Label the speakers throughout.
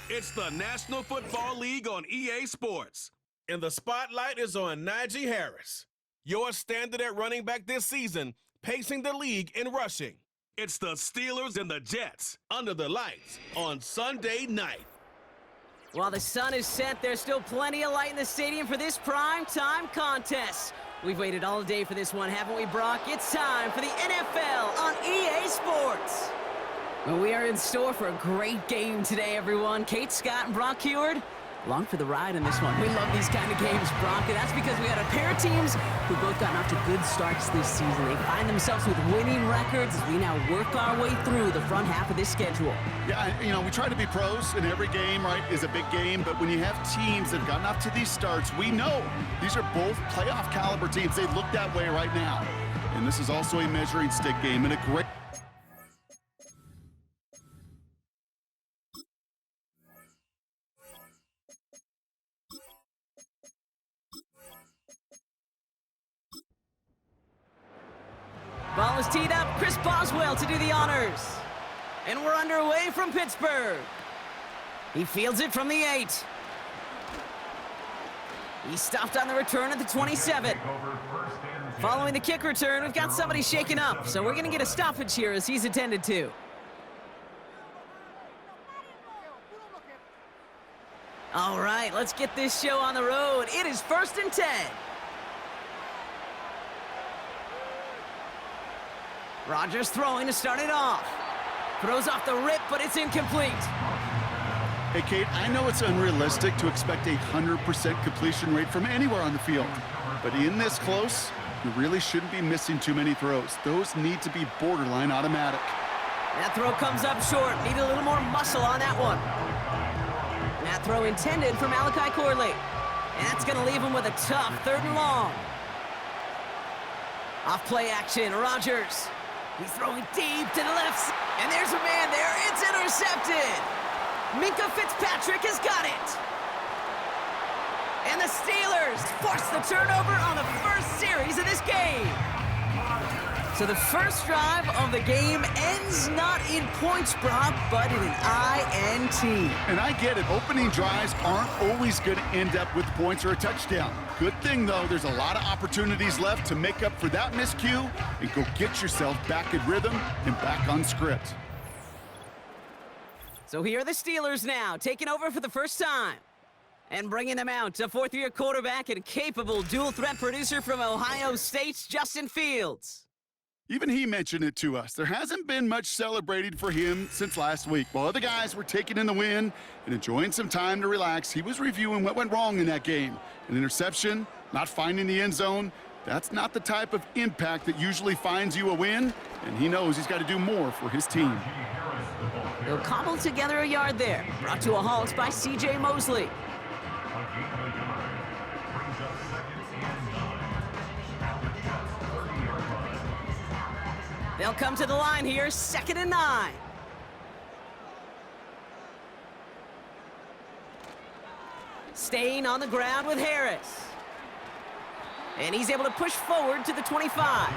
Speaker 1: It's the National Football League on EA Sports.
Speaker 2: And the spotlight is on Najee Harris, your standard at running back this season, pacing the league in rushing.
Speaker 1: It's the Steelers and the Jets.
Speaker 2: Under the lights on Sunday night.
Speaker 3: While the sun is set, there's still plenty of light in the stadium for this prime-time contest. We've waited all day for this one, haven't we, Brock? It's time for the NFL on EA Sports. Well, we are in store for a great game today, everyone. Kate Scott and Brock Heward, along for the ride in this one. We love these kind of games, Brock, and that's because we got a pair of teams who both gotten off to good starts this season. They find themselves with winning records as we now work our way through the front half of this schedule.
Speaker 4: Yeah, we try to be pros, and every game, right, is a big game, but when you have teams that have gotten off to these starts, we know these are both playoff caliber teams. They look that way right now. And this is also a measuring stick game and a great...
Speaker 3: Ball is teed up. Chris Boswell to do the honors. And we're underway from Pittsburgh. He fields it from the 8. He stopped on the return at the 27. Following the kick return, we've got somebody shaken up, so we're going to get a stoppage here as he's attended to. All right, let's get this show on the road. It is 1st and 10. Rodgers throwing to start it off. Throws off the rip, but it's incomplete.
Speaker 4: Hey, Kate, I know it's unrealistic to expect a 100% completion rate from anywhere on the field. But in this close, you really shouldn't be missing too many throws. Those need to be borderline automatic.
Speaker 3: That throw comes up short. Need a little more muscle on that one. That throw intended for Malachi Corley. And that's going to leave him with a tough 3rd and long. Off play action, Rodgers. He's throwing deep to the left. And there's a man there. It's intercepted. Minkah Fitzpatrick has got it. And the Steelers force the turnover on the first series of this game. So the first drive of the game ends not in points, Brock, but in an INT.
Speaker 4: And I get it. Opening drives aren't always going to end up with points or a touchdown. Good thing, though, there's a lot of opportunities left to make up for that miscue and go get yourself back in rhythm and back on script.
Speaker 3: So here are the Steelers now, taking over for the first time. And bringing them out, a 4th-year quarterback and capable dual-threat producer from Ohio State's Justin Fields.
Speaker 4: Even he mentioned it to us. There hasn't been much celebrated for him since last week. While other guys were taking in the win and enjoying some time to relax, he was reviewing what went wrong in that game. An interception, not finding the end zone, that's not the type of impact that usually finds you a win, and he knows he's got to do more for his team.
Speaker 3: He'll cobble together a yard there. Brought to a halt by C.J. Mosley. They'll come to the line here, 2nd and 9. Staying on the ground with Harris. And he's able to push forward to the 25.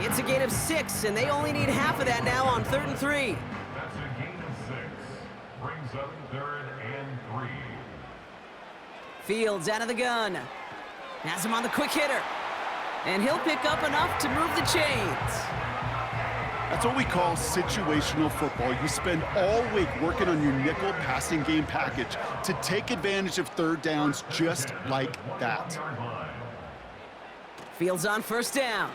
Speaker 3: It's a gain of 6, and they only need half of that now on 3rd and 3.
Speaker 5: That's a gain of 6. Brings up 3rd and 3.
Speaker 3: Fields out of the gun. Has him on the quick hitter. And he'll pick up enough to move the chains.
Speaker 4: That's what we call situational football. You spend all week working on your nickel passing game package to take advantage of 3rd downs just like that.
Speaker 3: Fields on 1st down.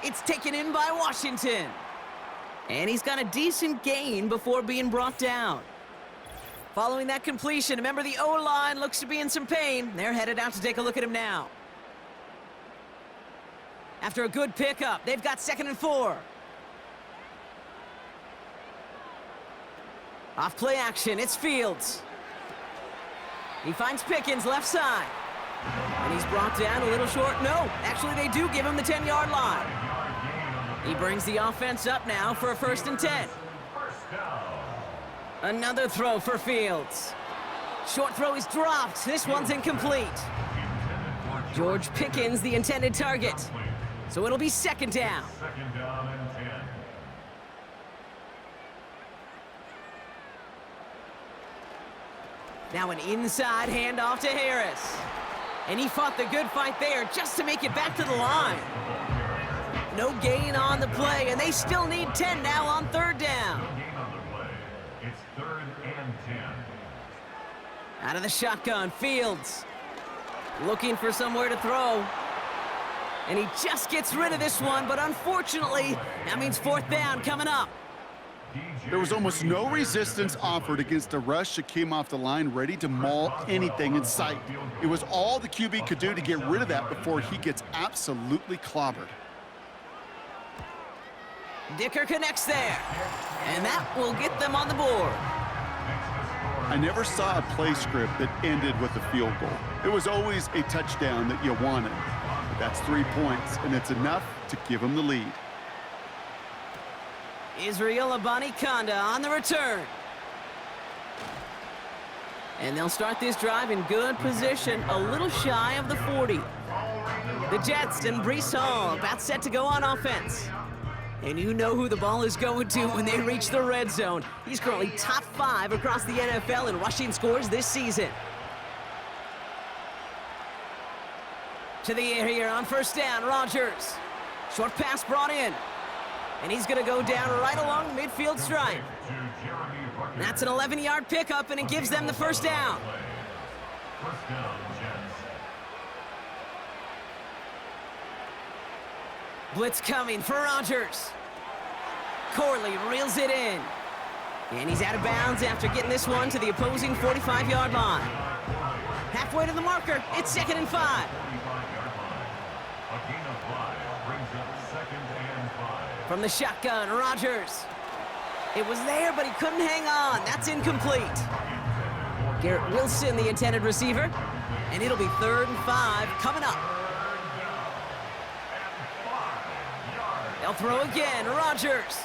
Speaker 3: It's taken in by Washington. And he's got a decent gain before being brought down. Following that completion, remember the O-line looks to be in some pain. They're headed out to take a look at him now. After a good pickup, they've got 2nd and 4. Off play action, it's Fields. He finds Pickens left side. And he's brought down a little short. No, actually they do give him the 10-yard line. He brings the offense up now for a 1st and 10. Another throw for Fields. Short throw is dropped. This one's incomplete. George Pickens, the intended target. So it'll be 2nd down.
Speaker 5: 2nd down and 10.
Speaker 3: Now an inside handoff to Harris. And he fought the good fight there just to make it back to the line. No gain on the play, and they still need 10 now on third down.
Speaker 5: No gain on the play. It's 3rd and 10.
Speaker 3: Out of the shotgun, Fields. Looking for somewhere to throw. And he just gets rid of this one, but unfortunately, that means 4th down coming up.
Speaker 4: There was almost no resistance offered against a rush that came off the line ready to maul anything in sight. It was all the QB could do to get rid of that before he gets absolutely clobbered.
Speaker 3: Dicker connects there, and that will get them on the board.
Speaker 4: I never saw a play script that ended with a field goal. It was always a touchdown that you wanted. But that's 3 points, and it's enough to give them the lead.
Speaker 3: Israel Abanikanda on the return. And they'll start this drive in good position, a little shy of the 40. The Jets and Breece Hall about set to go on offense. And you know who the ball is going to when they reach the red zone. He's currently top 5 across the NFL in rushing scores this season. To the air here on 1st down, Rodgers. Short pass brought in. And he's going to go down right along the midfield stripe. That's an 11-yard pickup, and it gives them the 1st down.
Speaker 5: 1st down, Jets.
Speaker 3: Blitz coming for Rodgers. Corley reels it in. And he's out of bounds after getting this one to the opposing 45-yard line. Halfway to the marker, it's 2nd and 5.
Speaker 5: 45-yard line. A gain of 5 brings up 2nd and 5.
Speaker 3: From the shotgun, Rodgers. It was there, but he couldn't hang on. That's incomplete. Garrett Wilson, the intended receiver. And it'll be 3rd and 5 coming up. They'll throw again, Rodgers.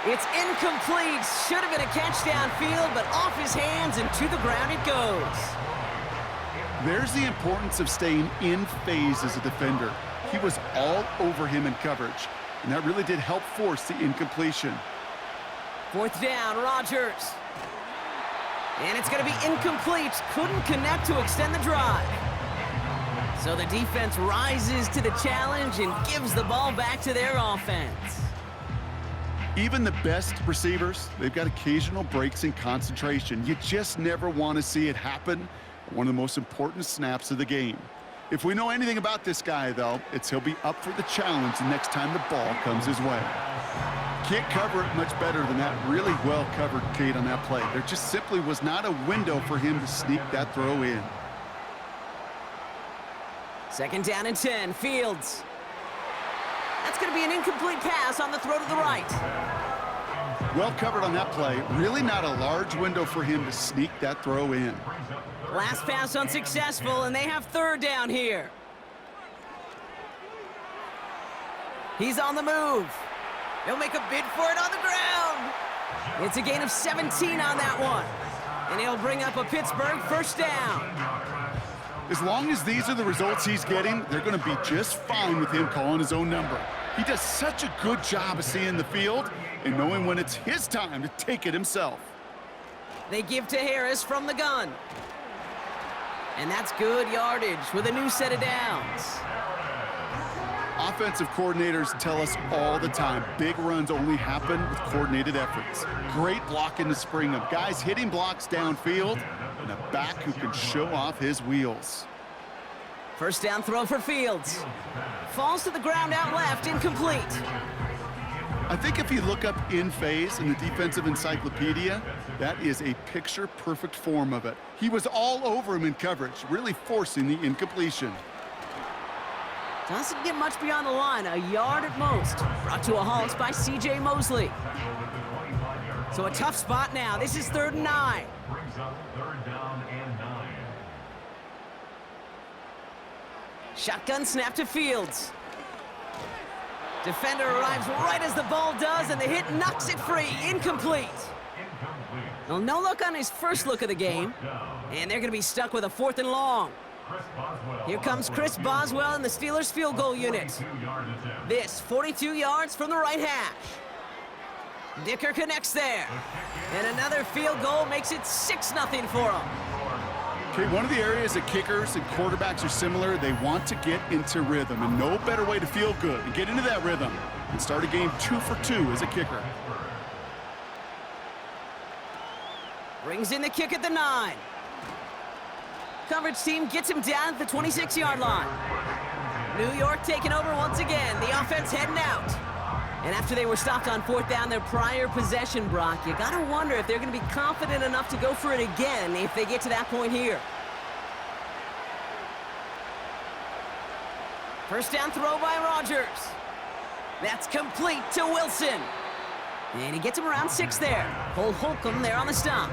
Speaker 3: It's incomplete. Should have been a catch downfield, but off his hands and to the ground it goes.
Speaker 4: There's the importance of staying in phase as a defender. He was all over him in coverage, and that really did help force the incompletion.
Speaker 3: 4th down, Rodgers. And it's going to be incomplete. Couldn't connect to extend the drive. So the defense rises to the challenge and gives the ball back to their offense.
Speaker 4: Even the best receivers, they've got occasional breaks in concentration. You just never want to see it happen at one of the most important snaps of the game. If we know anything about this guy, though, it's he'll be up for the challenge the next time the ball comes his way. Can't cover it much better than that really well-covered Kate on that play. There just simply was not a window for him to sneak that throw in.
Speaker 3: 2nd down and 10, Fields. That's going to be an incomplete pass on the throw to the right.
Speaker 4: Well covered on that play. Really not a large window for him to sneak that throw in.
Speaker 3: Last pass unsuccessful, and they have 3rd down here. He's on the move. He'll make a bid for it on the ground. It's a gain of 17 on that one. And he'll bring up a Pittsburgh 1st down.
Speaker 4: As long as these are the results he's getting, they're going to be just fine with him calling his own number. He does such a good job of seeing the field and knowing when it's his time to take it himself.
Speaker 3: They give to Harris from the gun. And that's good yardage with a new set of downs.
Speaker 4: Offensive coordinators tell us all the time, big runs only happen with coordinated efforts. Great blocking to spring them. Guys hitting blocks downfield, and a back who can show off his wheels.
Speaker 3: 1st down throw for Fields. Falls to the ground out left, incomplete.
Speaker 4: I think if you look up in phase in the defensive encyclopedia, that is a picture-perfect form of it. He was all over him in coverage, really forcing the incompletion.
Speaker 3: Doesn't get much beyond the line, a yard at most. Brought to a halt by C.J. Mosley. So a tough spot now. This is 3rd and 9.
Speaker 5: Brings up 3rd down and 9.
Speaker 3: Shotgun snap to Fields. Defender arrives right as the ball does, and the hit knocks it free. Incomplete. Well, no look on his first look of the game, and they're going to be stuck with a 4th and long. Here comes Chris Boswell in the Steelers field goal unit. This 42 yards from the right hash. Dicker connects there. And another field goal makes it 6-0 for them.
Speaker 4: Okay, one of the areas that kickers and quarterbacks are similar, they want to get into rhythm, and no better way to feel good and get into that rhythm and start a game 2 for 2 as a kicker.
Speaker 3: Brings in the kick at the 9. Coverage team gets him down at the 26-yard line. New York taking over once again. The offense heading out. And after they were stopped on 4th down their prior possession, Brock, you got to wonder if they're going to be confident enough to go for it again if they get to that point here. First down throw by Rodgers. That's complete to Wilson. And he gets him around 6 there. Cole Holcomb there on the stop.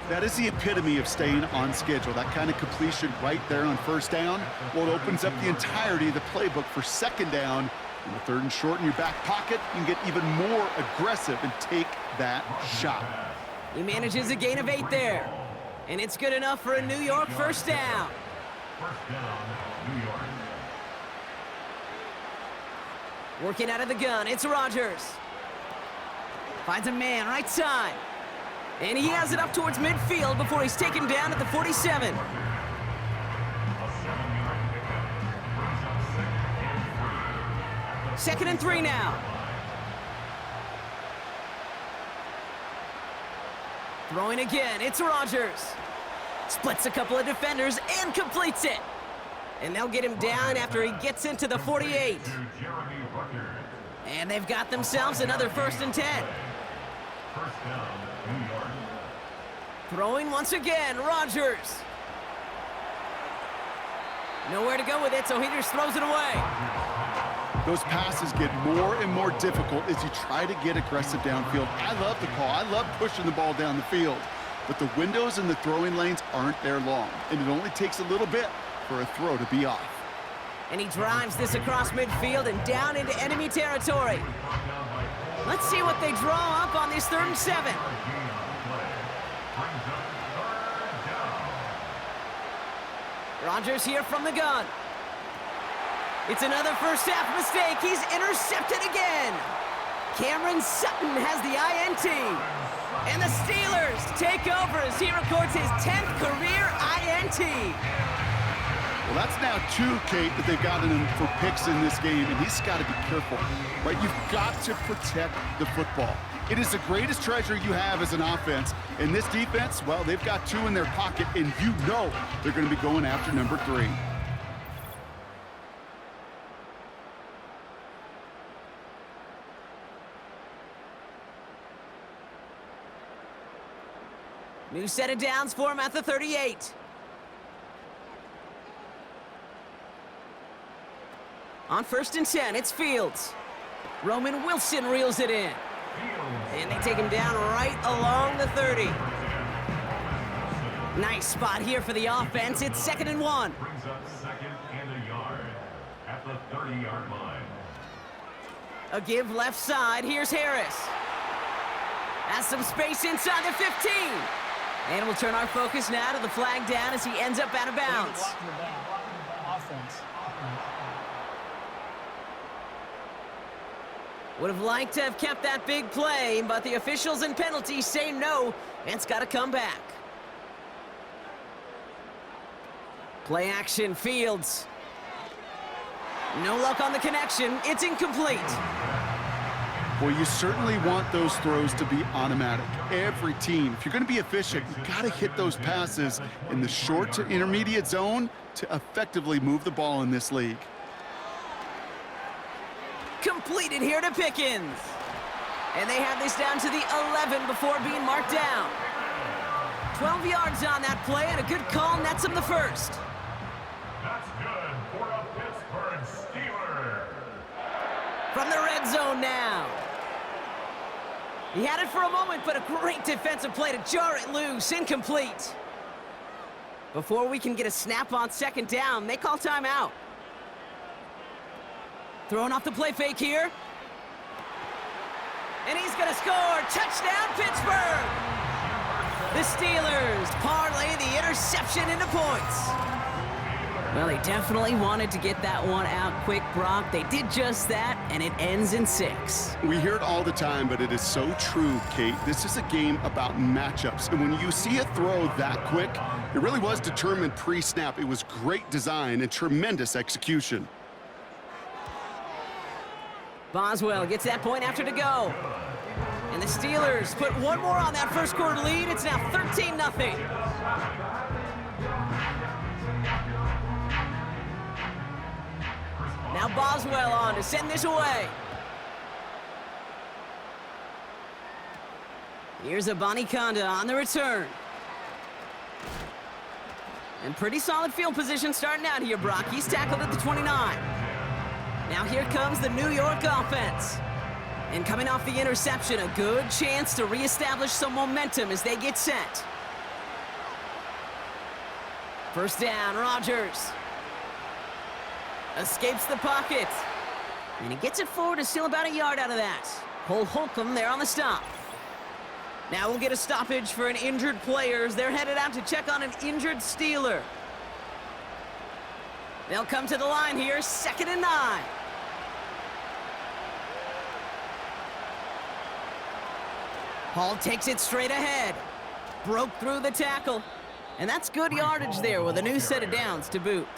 Speaker 4: That is the epitome of staying on schedule. That kind of completion right there on first down. Well, it opens up the entirety of the playbook for second down. In the 3rd and short in your back pocket, you can get even more aggressive and take that shot.
Speaker 3: He manages a gain of 8 there. And it's good enough for a New York first down.
Speaker 5: First down, New York.
Speaker 3: Working out of the gun, it's Rodgers. Finds a man right side. And he has it up towards midfield before he's taken down at the 47.
Speaker 5: A 7-yard pickup brings up
Speaker 3: 2nd and 3 now. Throwing again, it's Rodgers. Splits a couple of defenders and completes it. And they'll get him down after he gets into the 48. And they've got themselves another 1st and 10.
Speaker 5: First down, New York.
Speaker 3: Throwing once again, Rodgers. Nowhere to go with it, so he just throws it away.
Speaker 4: Those passes get more and more difficult as you try to get aggressive downfield. I love the call. I love pushing the ball down the field. But the windows in the throwing lanes aren't there long, and it only takes a little bit for a throw to be off.
Speaker 3: And he drives this across midfield and down into enemy territory. Let's see what they draw up on this 3rd and 7. Rodgers here from the gun. It's another first half mistake. He's intercepted again. Cameron Sutton has the INT. And the Steelers take over as he records his 10th career INT.
Speaker 4: Well, that's now 2, Kate, that they've gotten him for picks in this game, and he's got to be careful, right? You've got to protect the football. It is the greatest treasure you have as an offense. And this defense, well, they've got 2 in their pocket, and you know they're going to be going after number 3.
Speaker 3: New set of downs for him at the 38. On 1st and 10, it's Fields. Roman Wilson reels it in. And they take him down right along the 30. Nice spot here for the offense. It's 2nd and 1.
Speaker 5: Brings up 2nd and a yard at the 30-yard line.
Speaker 3: A give left side. Here's Harris. Has some space inside the 15. And we'll turn our focus now to the flag down as he ends up out of bounds. Would have liked to have kept that big play, but the officials and penalties say no, and it's got to come back. Play action, Fields. No luck on the connection. It's incomplete.
Speaker 4: Well, you certainly want those throws to be automatic. Every team, if you're going to be efficient, you've got to hit those passes in the short to intermediate zone to effectively move the ball in this league.
Speaker 3: Completed here to Pickens. And they have this down to the 11 before being marked down. 12 yards on that play, and a good call nets him the 1st.
Speaker 5: That's good for a Pittsburgh Steeler.
Speaker 3: From the red zone now. He had it for a moment, but a great defensive play to jar it loose. Incomplete. Before we can get a snap on 2nd down, they call timeout. Throwing off the play fake here. And he's going to score. Touchdown, Pittsburgh! The Steelers parlay the interception into points. Well, they definitely wanted to get that one out quick, Brock. They did just that, and it ends in 6.
Speaker 4: We hear it all the time, but it is so true, Kate. This is a game about matchups, and when you see a throw that quick, it really was determined pre-snap. It was great design and tremendous execution.
Speaker 3: Boswell gets that point after to go. And the Steelers put one more on that first quarter lead. It's now 13-0. Now Boswell on to send this away. Here's Abanikanda on the return. And pretty solid field position starting out here, Brock. He's tackled at the 29. Now here comes the New York offense. And coming off the interception, a good chance to reestablish some momentum as they get set. First down, Rodgers. Escapes the pocket. And he gets it forward to still about a yard out of that. Cole Holcomb there on the stop. Now we'll get a stoppage for an injured player as they're headed out to check on an injured Steeler. They'll come to the line here, 2nd and 9. Hall takes it straight ahead. Broke through the tackle. And that's good yardage there with a new set of downs to boot.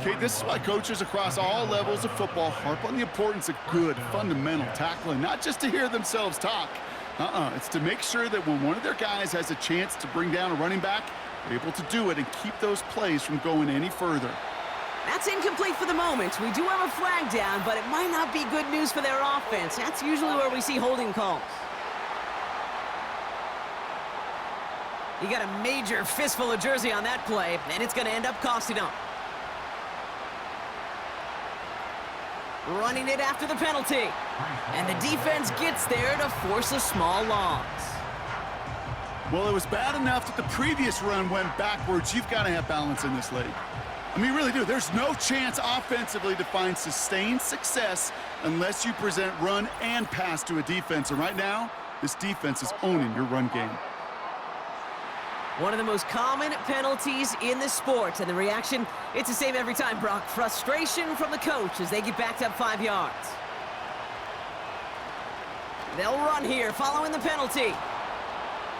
Speaker 4: Okay, this is why coaches across all levels of football harp on the importance of good, fundamental tackling, not just to hear themselves talk. It's to make sure that when one of their guys has a chance to bring down a running back, they're able to do it and keep those plays from going any further.
Speaker 3: That's incomplete for the moment. We do have a flag down, but it might not be good news for their offense. That's usually where we see holding calls. You got a major fistful of jersey on that play, and it's going to end up costing them. Running it after the penalty. And the defense gets there to force a small loss.
Speaker 4: Well, it was bad enough that the previous run went backwards. You've got to have balance in this league. I mean, you really do. There's no chance offensively to find sustained success unless you present run and pass to a defense. And right now, this defense is owning your run game.
Speaker 3: One of the most common penalties in the sport, and the reaction, it's the same every time, Brock. Frustration from the coach as they get backed up 5 yards. They'll run here following the penalty.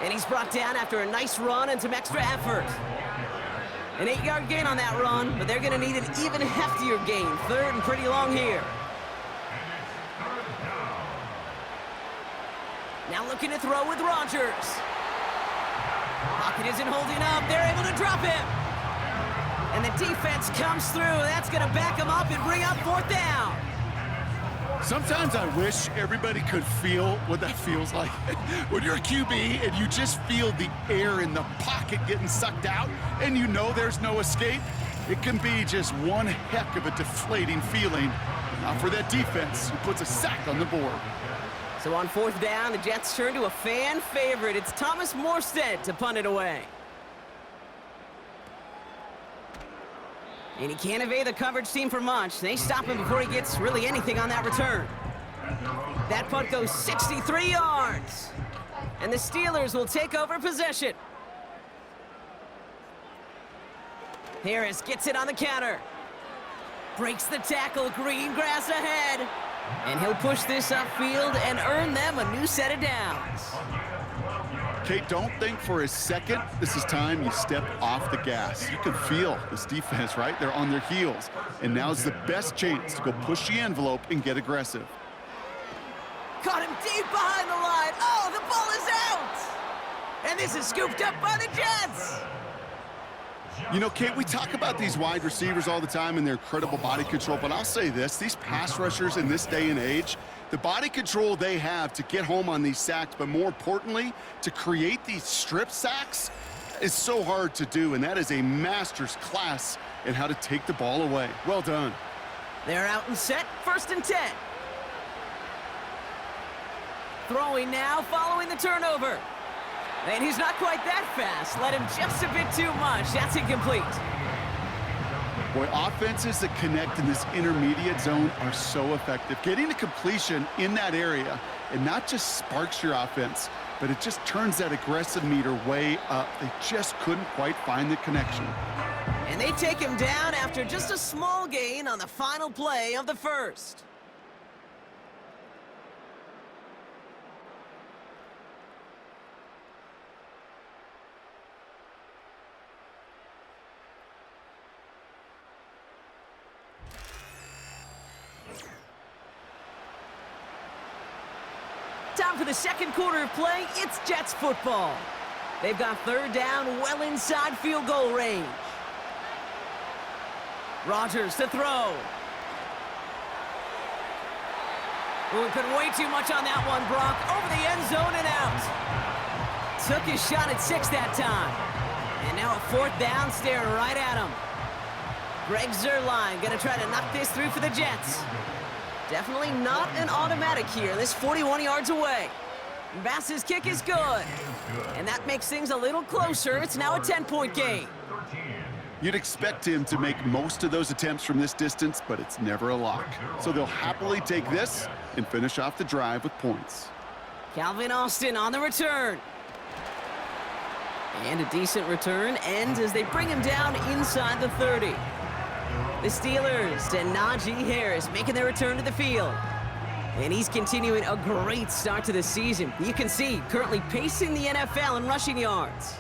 Speaker 3: And he's brought down after a nice run and some extra effort. An 8-yard gain on that run, but they're going to need an even heftier gain. 3rd and pretty long here. Now looking to throw with Rodgers. Pocket isn't holding up. They're able to drop him. And the defense comes through. That's going to back him up and bring up 4th down.
Speaker 4: Sometimes I wish everybody could feel what that feels like. When you're a QB and you just feel the air in the pocket getting sucked out and you know there's no escape, it can be just one heck of a deflating feeling. Not for that defense who puts a sack on the board.
Speaker 3: So on 4th down, the Jets turn to a fan favorite. It's Thomas Morstead to punt it away. And he can't evade the coverage team for much. They stop him before he gets really anything on that return. That punt goes 63 yards. And the Steelers will take over possession. Harris gets it on the counter. Breaks the tackle, green grass ahead. And he'll push this upfield and earn them a new set of downs.
Speaker 4: Kate, don't think for a second this is time you step off the gas. You can feel this defense, right? They're on their heels. And now's the best chance to go push the envelope and get aggressive.
Speaker 3: Caught him deep behind the line. Oh, the ball is out! And this is scooped up by the Jets!
Speaker 4: You know, Kate, we talk about these wide receivers all the time and their incredible body control, but I'll say this, these pass rushers in this day and age, the body control they have to get home on these sacks, but more importantly, to create these strip sacks is so hard to do, and that is a master's class in how to take the ball away. Well done.
Speaker 3: They're out and set, 1st and 10. Throwing now, following the turnover. And he's not quite that fast. Let him just a bit too much. That's incomplete.
Speaker 4: Boy, offenses that connect in this intermediate zone are so effective. Getting a completion in that area, it not just sparks your offense, but it just turns that aggressive meter way up. They just couldn't quite find the connection.
Speaker 3: And they take him down after just a small gain on the final play of the first. Time for the second quarter of play. It's Jets football. They've got third down well inside field goal range. Rodgers to throw. We put way too much on that one, Brock. Over the end zone and out. Took his shot at 6 that time. And now a fourth down, staring right at him. Greg Zuerlein gonna try to knock this through for the Jets. Definitely not an automatic here. This 41 yards away. Bass's kick is good. And that makes things a little closer. It's now a 10-point game.
Speaker 4: You'd expect him to make most of those attempts from this distance, but it's never a lock. So they'll happily take this and finish off the drive with points.
Speaker 3: Calvin Austin on the return. And a decent return ends as they bring him down inside the 30. The Steelers and Najee Harris making their return to the field. And he's continuing a great start to the season. You can see currently pacing the NFL in rushing yards.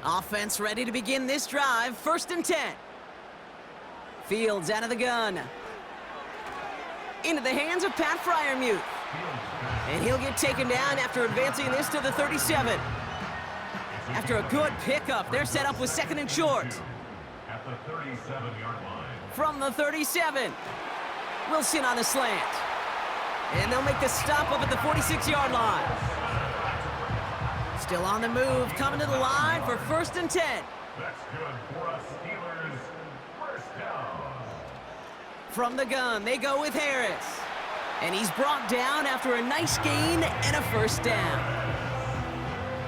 Speaker 3: Offense ready to begin this drive. 1st and 10. Fields out of the gun. Into the hands of Pat Freiermuth. And he'll get taken down after advancing this to the 37. After a good pickup, they're set up with 2nd and short.
Speaker 5: At the 37-yard line.
Speaker 3: From the 37. Wilson on the slant. And they'll make the stop up at the 46-yard line. Still on the move, coming to the line for 1st and 10.
Speaker 5: That's good for us Steelers. 1st down.
Speaker 3: From the gun, they go with Harris. And he's brought down after a nice gain and a 1st down.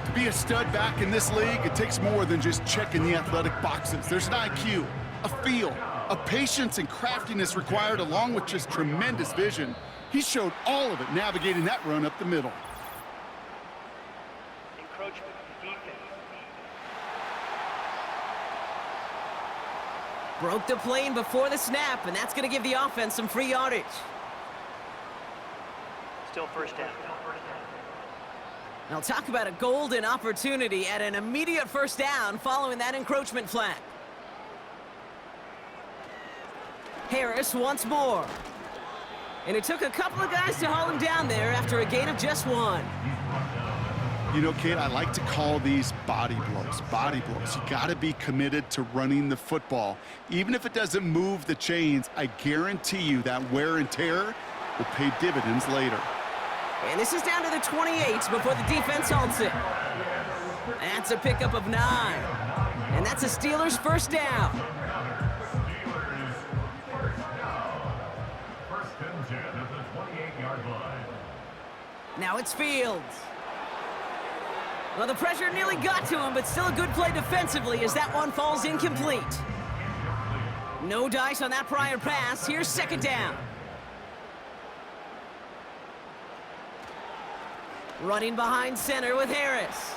Speaker 4: To be a stud back in this league, it takes more than just checking the athletic boxes. There's an IQ, a feel, a patience and craftiness required, along with just tremendous vision. He showed all of it navigating that run up the middle.
Speaker 6: Encroachment defense.
Speaker 3: Broke the plane before the snap, and that's going to give the offense some free yardage.
Speaker 6: Still 1st down.
Speaker 3: Now talk about a golden opportunity at an immediate 1st down following that encroachment flag. Harris once more. And it took a couple of guys to haul him down there after a gain of just 1.
Speaker 4: You know, kid, I like to call these body blows. Body blows. You got to be committed to running the football. Even if it doesn't move the chains, I guarantee you that wear and tear will pay dividends later.
Speaker 3: And this is down to the 28 before the defense halts it. That's a pickup of 9. And that's a Steelers 1st down.
Speaker 5: Steelers 1st down. 1st and 10 at the 28-yard line.
Speaker 3: Now it's Fields. Well, the pressure nearly got to him, but still a good play defensively as that one falls incomplete. No dice on that prior pass. Here's 2nd down. Running behind center with Harris.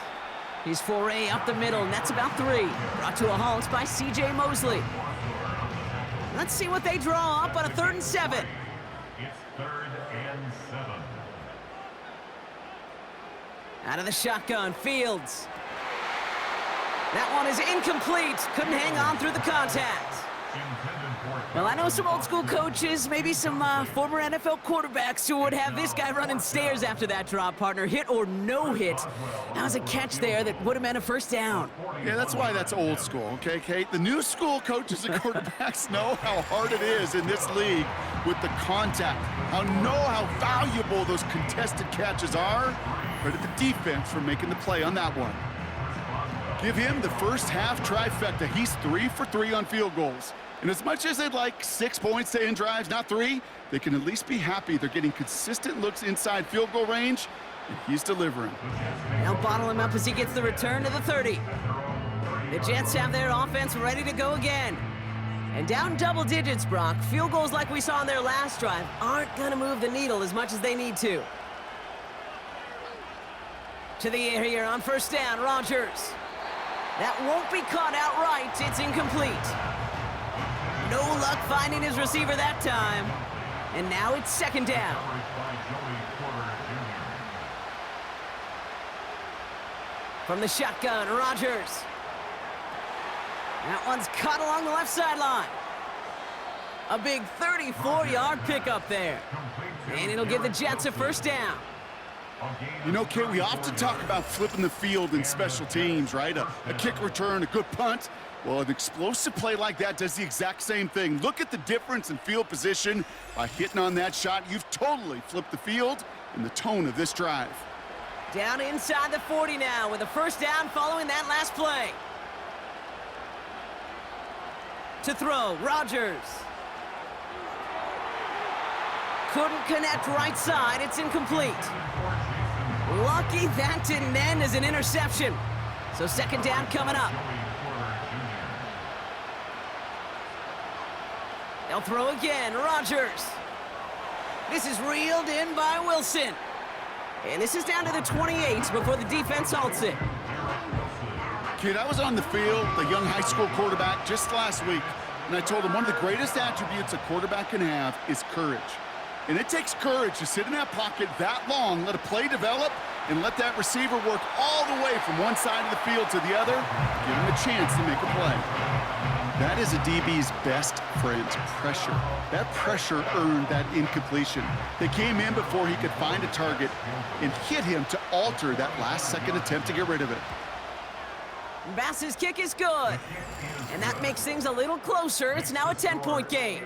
Speaker 3: His foray up the middle, and that's about 3. Brought to a halt by C.J. Mosley. Let's see what they draw up on a 3rd and 7.
Speaker 5: It's 3rd and 7.
Speaker 3: Out of the shotgun, Fields. That one is incomplete. Couldn't hang on through the contact. Well, I know some old school coaches, maybe some former NFL quarterbacks who would have this guy running stairs after that drop, partner. Hit or no hit. That was a catch there that would have meant a 1st down.
Speaker 4: Yeah, that's why that's old school, okay, Kate? The new school coaches and quarterbacks know how hard it is in this league with the contact. Know how valuable those contested catches are. Credit the defense for making the play on that one. Give him the first half trifecta. He's 3 for 3 on field goals. And as much as they'd like 6 points to end drives, not 3, they can at least be happy they're getting consistent looks inside field goal range, and he's delivering.
Speaker 3: They'll bottle him up as he gets the return to the 30. The Jets have their offense ready to go again. And down double digits, Brock. Field goals like we saw on their last drive aren't going to move the needle as much as they need to. To the air here on 1st down, Rodgers. That won't be caught outright. It's incomplete. No luck finding his receiver that time. And now it's second down. From the shotgun, Rodgers. That one's caught along the left sideline. A big 34-yard pickup there. And it'll give the Jets a first down.
Speaker 4: You know, Kate, we often talk about flipping the field in special teams, right? A kick return, a good punt. Well, an explosive play like that does the exact same thing. Look at the difference in field position. By hitting on that shot, you've totally flipped the field and the tone of this drive.
Speaker 3: Down inside the 40 now with a first down following that last play. To throw, Rodgers. Couldn't connect right side. It's incomplete. Lucky that didn't end as an interception. So second down coming up. They'll throw again. Rodgers. This is reeled in by Wilson. And this is down to the 28 before the defense halts it.
Speaker 4: Kid, I was on the field, the young high school quarterback, just last week. And I told him one of the greatest attributes a quarterback can have is courage. And it takes courage to sit in that pocket that long, let a play develop, and let that receiver work all the way from one side of the field to the other, give him a chance to make a play. That is a DB's best friend, pressure. That pressure earned that incompletion. They came in before he could find a target and hit him to alter that last-second attempt to get rid of it.
Speaker 3: Bass's kick is good. And that makes things a little closer. It's now a 10-point game.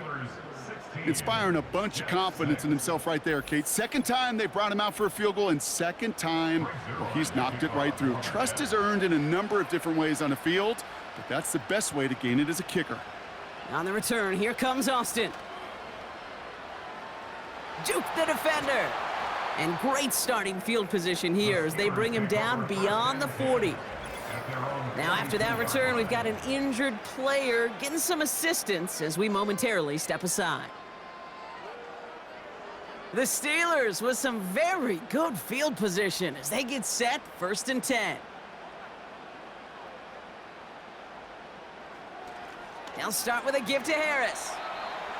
Speaker 4: Inspiring a bunch of confidence in himself right there, Kate. Second time they brought him out for a field goal, and second time, well, he's knocked it right through. Trust is earned in a number of different ways on the field, but that's the best way to gain it as a kicker.
Speaker 3: On the return, here comes Austin. Juke the defender. And great starting field position here as they bring him down beyond the 40. Now after that return, we've got an injured player getting some assistance as we momentarily step aside. The Steelers with some very good field position as they get set, 1st and 10. They'll start with a give to Harris.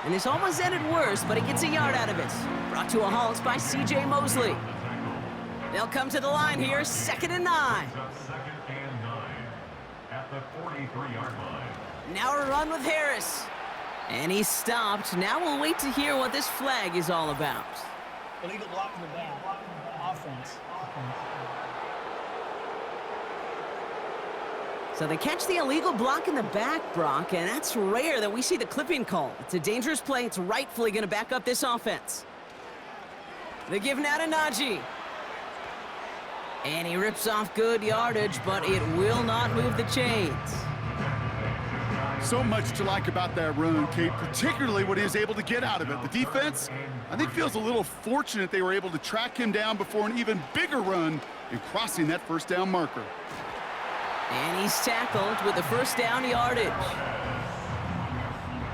Speaker 3: And this almost ended worse, but he gets a yard out of it. Brought to a halt by C.J. Mosley. They'll come to the line here, 2nd and 9.
Speaker 5: At the 43-yard line.
Speaker 3: Now a run with Harris. And he's stopped. Now we'll wait to hear what this flag is all about.
Speaker 7: Illegal block in the back. Offense.
Speaker 3: So they catch the illegal block in the back, Brock, and that's rare that we see the clipping call. It's a dangerous play. It's rightfully going to back up this offense. They give now to Najee. And he rips off good yardage, but it will not move the chains.
Speaker 4: So much to like about that run, Kate, particularly what he was able to get out of it. The defense, I think, feels a little fortunate they were able to track him down before an even bigger run in crossing that first down marker.
Speaker 3: And he's tackled with the first down yardage.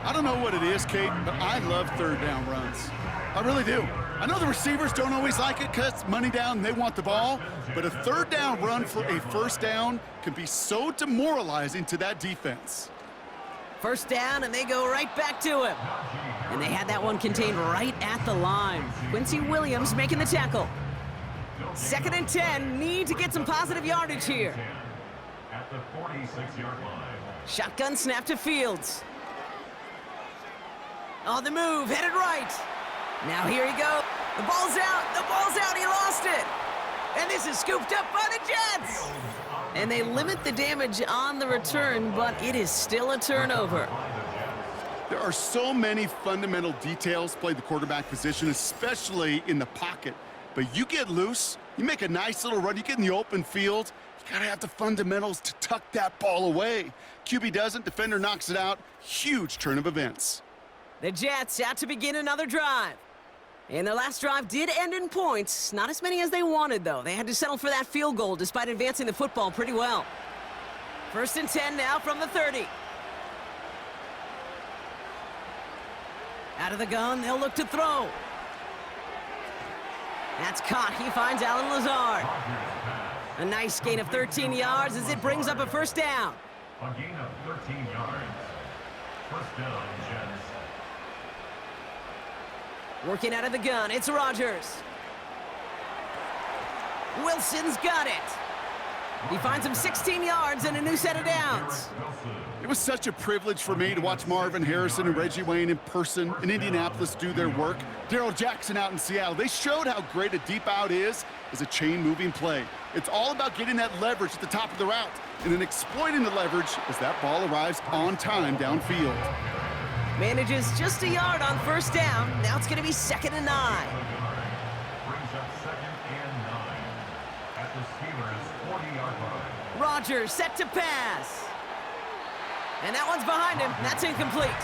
Speaker 4: I don't know what it is, Kate, but I love third down runs. I really do. I know the receivers don't always like it because it's money down and they want the ball, but a third down run for a first down can be so demoralizing to that defense.
Speaker 3: First down, and they go right back to him. And they had that one contained right at the line. Quincy Williams making the tackle. 2nd and 10, need to get some positive yardage here.
Speaker 5: At the 46-yard line.
Speaker 3: Shotgun snap to Fields. On the move, headed right. Now here he goes. The ball's out, he lost it. And this is scooped up by the Jets. And they limit the damage on the return, but it is still a turnover.
Speaker 4: There are so many fundamental details play the quarterback position, especially in the pocket. But you get loose, you make a nice little run, you get in the open field, you gotta have the fundamentals to tuck that ball away. QB doesn't, defender knocks it out. Huge turn of events.
Speaker 3: The Jets out to begin another drive. And their last drive did end in points. Not as many as they wanted, though. They had to settle for that field goal despite advancing the football pretty well. 1st and 10 now from the 30. Out of the gun, they'll look to throw. That's caught. He finds Allen Lazard. A nice gain of 13 yards as it brings up a first down.
Speaker 5: A gain of 13 yards. First down, Jets.
Speaker 3: Working out of the gun, it's Rodgers. Wilson's got it. He finds him 16 yards and a new set of downs.
Speaker 4: It was such a privilege for me to watch Marvin Harrison and Reggie Wayne in person in Indianapolis do their work. Darrell Jackson out in Seattle. They showed how great a deep out is as a chain-moving play. It's all about getting that leverage at the top of the route and then exploiting the leverage as that ball arrives on time downfield.
Speaker 3: Manages just a yard on first down. Now it's going to be 2nd and 9.
Speaker 5: Brings up 2nd and 9 at the Steelers' 40-yard line.
Speaker 3: Rodgers set to pass. And that one's behind him. That's incomplete.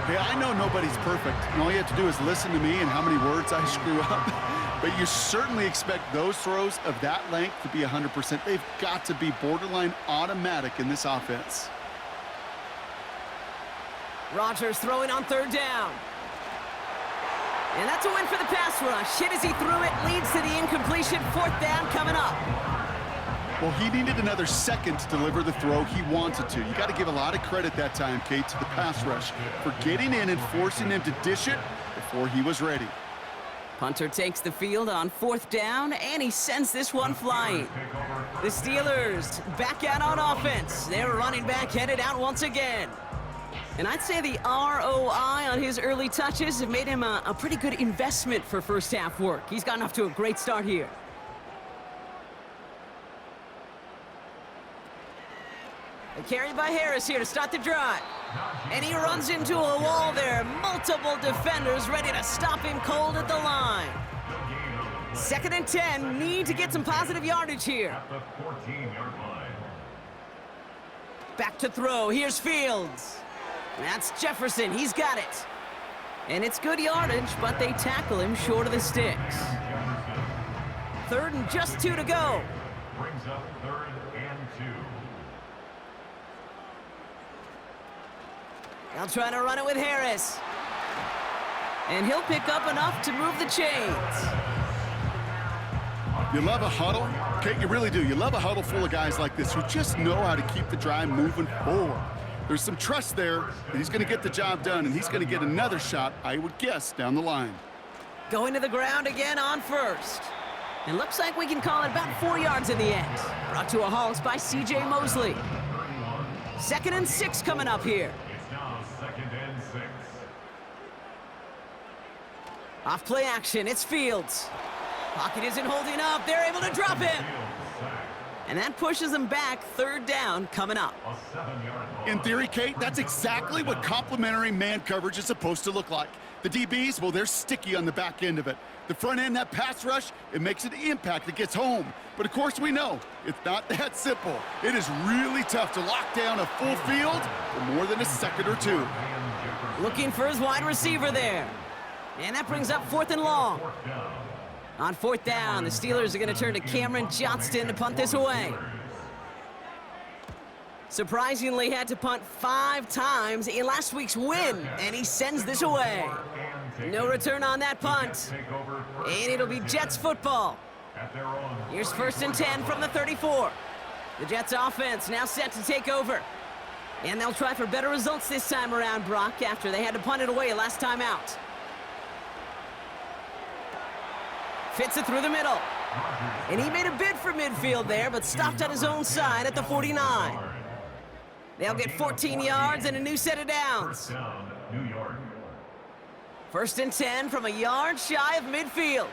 Speaker 4: Hey, I know nobody's perfect, and all you have to do is listen to me and how many words I screw up. But you certainly expect those throws of that length to be 100%. They've got to be borderline automatic in this offense.
Speaker 3: Rodgers throwing on 3rd down. And that's a win for the pass rush. Hit as he threw it, leads to the incompletion. 4th down coming up.
Speaker 4: Well, he needed another second to deliver the throw he wanted to. You got to give a lot of credit that time, Kate, to the pass rush for getting in and forcing him to dish it before he was ready.
Speaker 3: Punter takes the field on 4th down, and he sends this one flying. The Steelers back out on offense. Their running back headed out once again. And I'd say the ROI on his early touches have made him a pretty good investment for first half work. He's gotten off to a great start here. A carry by Harris here to start the drive. And he runs into a wall there. Multiple defenders ready to stop him cold at the line. 2nd and 10, need to get some positive yardage here.
Speaker 5: At the 14-yard line.
Speaker 3: Back to throw, here's Fields. That's Jefferson, he's got it. And it's good yardage, but they tackle him short of the sticks. 3rd and just 2 to go.
Speaker 5: Brings up 3rd and 2.
Speaker 3: They'll try to run it with Harris. And he'll pick up enough to move the chains.
Speaker 4: You love a huddle? Kate, you really do. You love a huddle full of guys like this who just know how to keep the drive moving forward. There's some trust there that he's going to get the job done, and he's going to get another shot, I would guess, down the line.
Speaker 3: Going to the ground again on 1st. And looks like we can call it about 4 yards in the end. Brought to a halt by C.J. Mosley. 2nd and 6 coming up here.
Speaker 5: It's now 2nd and 6.
Speaker 3: Off play action, it's Fields. Pocket isn't holding up, they're able to drop him. And that pushes them back, 3rd down coming up.
Speaker 5: A 7-yard line.
Speaker 4: In theory, Kate, that's exactly what complementary man coverage is supposed to look like. The DBs, well, they're sticky on the back end of it. The front end, that pass rush, it makes an impact that gets home. But of course we know, it's not that simple. It is really tough to lock down a full field for more than a second or two.
Speaker 3: Looking for his wide receiver there. And that brings up 4th and long. On 4th down, the Steelers are going to turn to Cameron Johnston to punt this away. Surprisingly, had to punt 5 times in last week's win, and he sends this away. No return on that punt. And it'll be Jets football. Here's 1st and 10 from the 34. The Jets offense now set to take over. And they'll try for better results this time around, Brock, after they had to punt it away last time out. Fits it through the middle. And he made a bid for midfield there, but stopped on his own side at the 49. They'll get 14 yards and a new set of downs. 1st and 10 from a yard shy of midfield.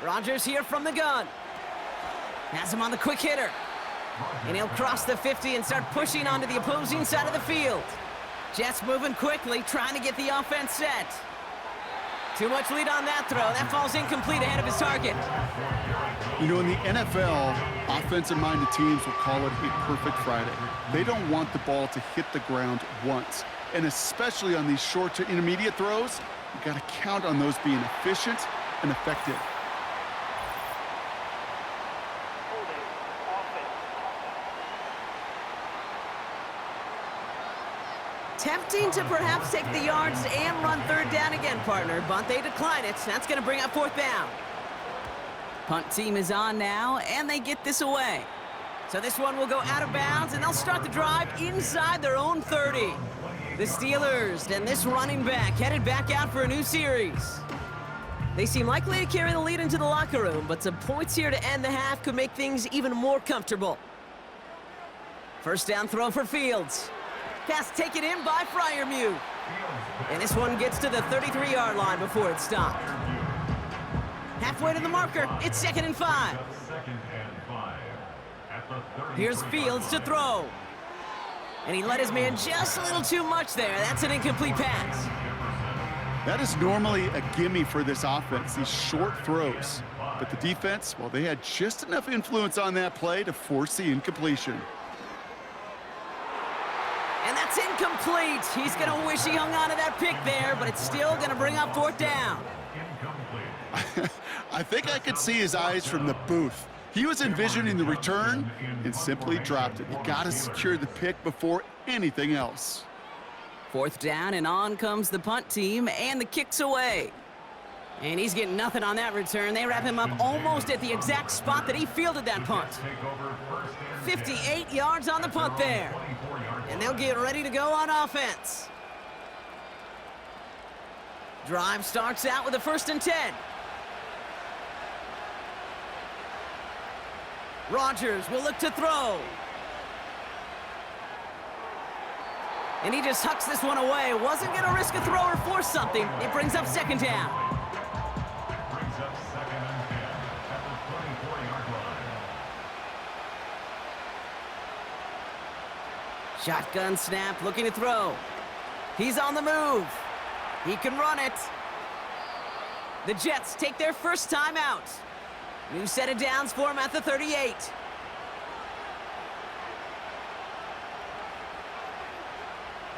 Speaker 3: Rodgers here from the gun. Has him on the quick hitter. And he'll cross the 50 and start pushing onto the opposing side of the field. Jets moving quickly, trying to get the offense set. Too much lead on that throw. That falls incomplete ahead of his target.
Speaker 4: You know, in the NFL, offensive-minded teams will call it a perfect Friday. They don't want the ball to hit the ground once. And especially on these short to intermediate throws, you got to count on those being efficient and effective.
Speaker 3: Tempting to perhaps take the yards and run third down again, partner, but they decline it. That's going to bring up fourth down. Punt team is on now, and they get this away. So this one will go out of bounds, and they'll start the drive inside their own 30. The Steelers and this running back headed back out for a new series. They seem likely to carry the lead into the locker room, but some points here to end the half could make things even more comfortable. First down throw for Fields. Pass taken in by Freiermuth. And this one gets to the 33-yard line before it's stopped. Halfway to the marker, it's 2nd and 5. Here's Fields to throw. And he let his man just a little too much there. That's an incomplete pass.
Speaker 4: That is normally a gimme for this offense, these short throws. But the defense, well, they had just enough influence on that play to force the incompletion.
Speaker 3: And that's incomplete. He's going to wish he hung on to that pick there, but it's still going to bring up fourth down.
Speaker 4: I think I could see his eyes from the booth. He was envisioning the return and simply dropped it. You got to secure the pick before anything else.
Speaker 3: Fourth down, and on comes the punt team, and the kick's away. And he's getting nothing on that return. They wrap him up almost at the exact spot that he fielded that punt. 58 yards on the punt there. And they'll get ready to go on offense. Drive starts out with a 1st and 10. Rodgers will look to throw. And he just hucks this one away. Wasn't going to risk a throw or force something. It brings up 2nd down.
Speaker 5: Brings up 2nd and 10 at the 34-yard line.
Speaker 3: Shotgun snap, looking to throw. He's on the move. He can run it. The Jets take their first time out. New set of downs for him at the 38.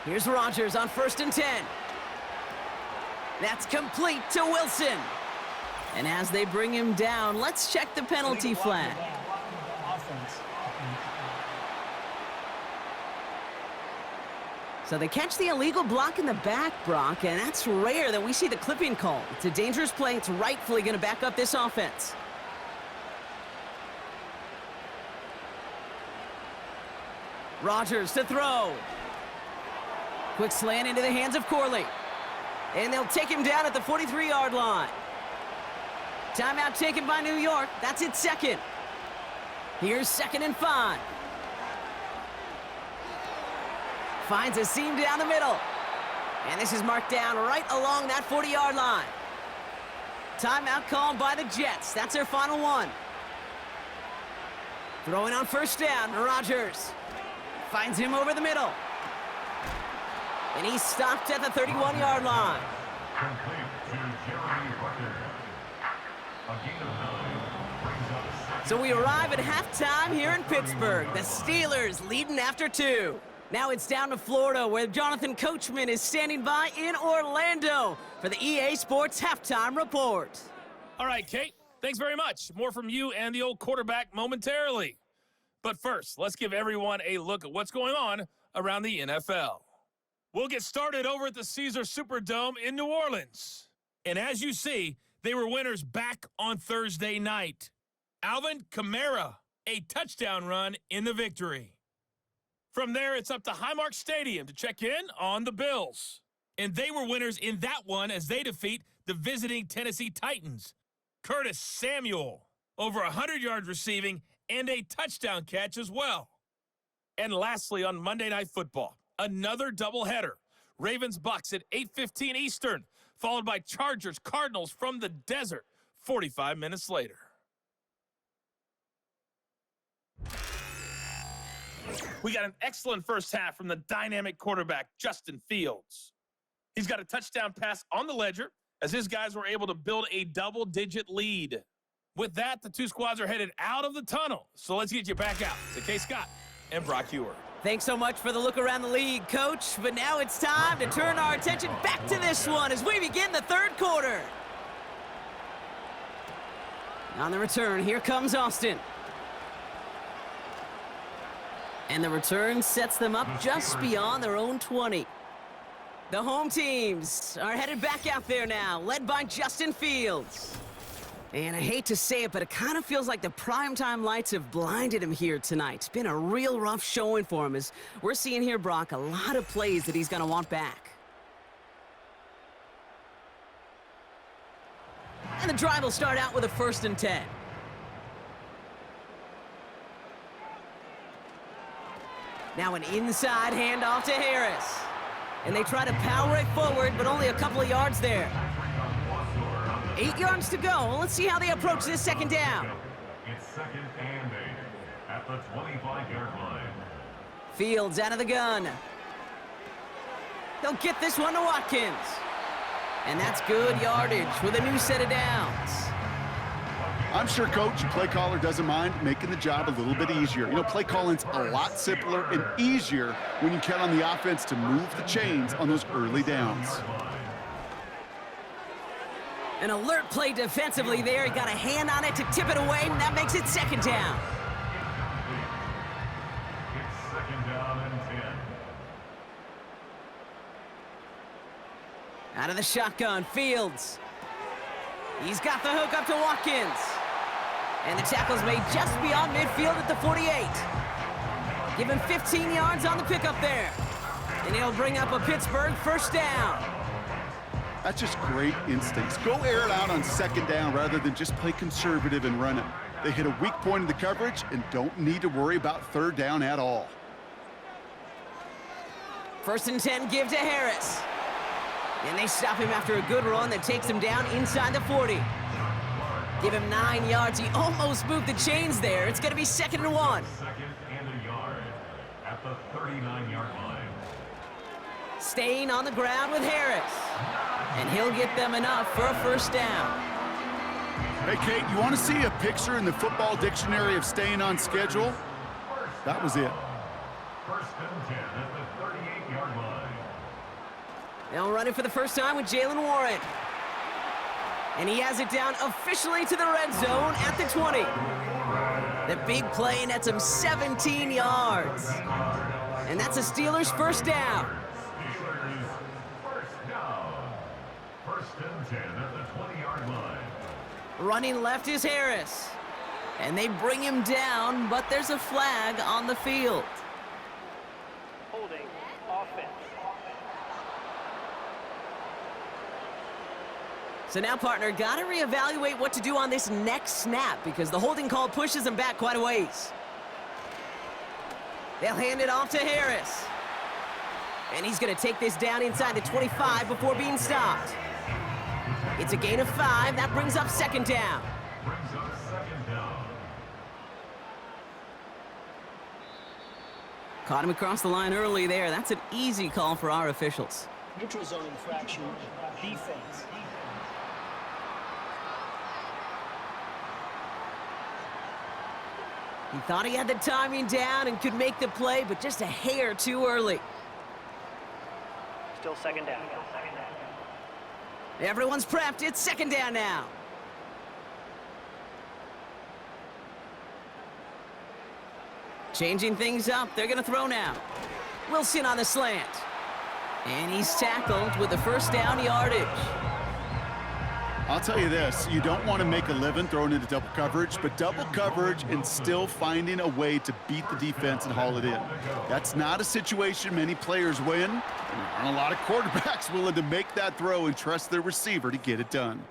Speaker 3: Here's Rodgers on 1st and 10. That's complete to Wilson. And as they bring him down, let's check the penalty flag. So they catch the illegal block in the back, Brock, and that's rare that we see the clipping call. It's a dangerous play. It's rightfully going to back up this offense. Rodgers to throw. Quick slant into the hands of Corley. And they'll take him down at the 43-yard line. Timeout taken by New York. That's its 2nd. Here's 2nd and 5. Finds a seam down the middle. And this is marked down right along that 40-yard line. Timeout called by the Jets. That's their final one. Throwing on 1st down, Rodgers. Finds him over the middle. And he's stopped at the 31-yard line.
Speaker 5: Complete to Jeremy Rucker. A gain of 9. Brings up 2nd.
Speaker 3: So we arrive at halftime here in Pittsburgh. The Steelers leading after 2. Now it's down to Florida, where Jonathan Coachman is standing by in Orlando for the EA Sports Halftime Report.
Speaker 8: All right, Kate, thanks very much. More from you and the old quarterback momentarily. But first, let's give everyone a look at what's going on around the NFL. We'll get started over at the Caesars Superdome in New Orleans. And as you see, they were winners back on Thursday night. Alvin Kamara, a touchdown run in the victory. From there, it's up to Highmark Stadium to check in on the Bills. And they were winners in that one as they defeat the visiting Tennessee Titans. Curtis Samuel, over 100 yards receiving and a touchdown catch as well. And lastly, on Monday Night Football, another doubleheader. Ravens-Bucks at 8:15 Eastern, followed by Chargers-Cardinals from the desert 45 minutes later. We got an excellent first half from the dynamic quarterback, Justin Fields. He's got a touchdown pass on the ledger as his guys were able to build a double-digit lead. With that, the two squads are headed out of the tunnel. So let's get you back out to Kay Scott and Brock Heward.
Speaker 3: Thanks so much for the look around the league, Coach. But now it's time to turn our attention back to this one as we begin the third quarter. On the return, here comes Austin. And the return sets them up just beyond their own 20. The home teams are headed back out there now, led by Justin Fields. And I hate to say it, but it kind of feels like the primetime lights have blinded him here tonight. It's been a real rough showing for him as we're seeing here, Brock, a lot of plays that he's going to want back. And the drive will start out with a 1st and 10. Now an inside handoff to Harris. And they try to power it forward, but only a couple of yards there. 8 yards to go. Let's see how they approach this 2nd down.
Speaker 5: It's 2nd and 8 at the 25-yard line.
Speaker 3: Fields out of the gun. They'll get this one to Watkins. And that's good yardage with a new set of downs.
Speaker 4: I'm sure coach and play caller doesn't mind making the job a little bit easier. You know, play calling's a lot simpler and easier when you count on the offense to move the chains on those early downs.
Speaker 3: An alert play defensively there. He got a hand on it to tip it away, and that makes it 2nd down.
Speaker 5: It's 2nd down and 10.
Speaker 3: Out of the shotgun, Fields. He's got the hook up to Watkins. And the tackle's made just beyond midfield at the 48. Give him 15 yards on the pickup there. And he'll bring up a Pittsburgh 1st down.
Speaker 4: That's just great instincts. Go air it out on 2nd down rather than just play conservative and run it. They hit a weak point in the coverage and don't need to worry about 3rd down at all.
Speaker 3: 1st and 10 give to Harris. And they stop him after a good run that takes him down inside the 40. Give him 9 yards. He almost moved the chains there. It's going to be 2nd and 1.
Speaker 5: 2nd and a yard at the 39-yard line.
Speaker 3: Staying on the ground with Harris. And he'll get them enough for a 1st down.
Speaker 4: Hey, Kate, you want to see a picture in the football dictionary of staying on schedule? That was it.
Speaker 5: 1st and 10 at the 38-yard line.
Speaker 3: They'll run it for the first time with Jalen Warren. And he has it down officially to the red zone at the 20. The big play nets him 17 yards. And that's a Steelers 1st down.
Speaker 5: Steelers 1st down. 1st and 10 at the 20-yard line.
Speaker 3: Running left is Harris. And they bring him down, but there's a flag on the field.
Speaker 6: Holding offense.
Speaker 3: So now, partner, got to reevaluate what to do on this next snap because the holding call pushes him back quite a ways. They'll hand it off to Harris. And he's going to take this down inside the 25 before being stopped. It's a gain of 5. That brings up 2nd down.
Speaker 5: Brings up 2nd down.
Speaker 3: Caught him across the line early there. That's an easy call for our officials.
Speaker 7: Neutral zone infraction. Defense.
Speaker 3: He thought he had the timing down and could make the play, but just a hair too early.
Speaker 6: Still 2nd down.
Speaker 3: Everyone's prepped. It's 2nd down now. Changing things up. They're going to throw now. Wilson on the slant. And he's tackled with the 1st down yardage.
Speaker 4: I'll tell you this, you don't want to make a living throwing into double coverage, but double coverage and still finding a way to beat the defense and haul it in. That's not a situation many players win, and there aren't a lot of quarterbacks willing to make that throw and trust their receiver to get it done.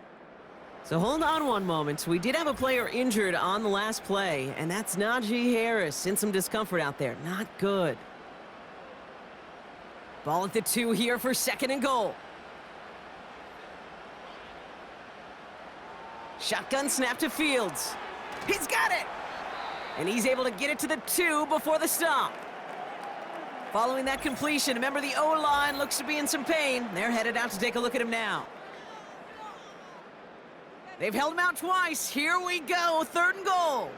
Speaker 3: So hold on one moment. We did have a player injured on the last play, and that's Najee Harris in some discomfort out there. Not good. Ball at the 2 here for 2nd and goal. Shotgun snap to Fields. He's got it! And he's able to get it to the 2 before the stop. Following that completion, remember the O-line looks to be in some pain. They're headed out to take a look at him now. They've held him out twice. Here we go, 3rd and goal.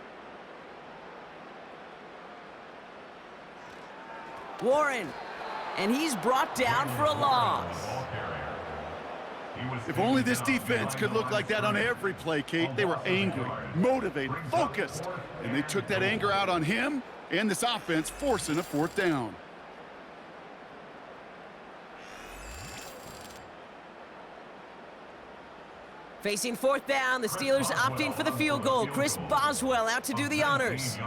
Speaker 3: Warren, and he's brought down for a loss.
Speaker 4: If only this defense could look like that on every play, Kate. They were angry, motivated, focused, and they took that anger out on him and this offense, forcing a 4th down.
Speaker 3: Facing fourth down, the Steelers opting for the field goal. Chris Boswell out to do the honors.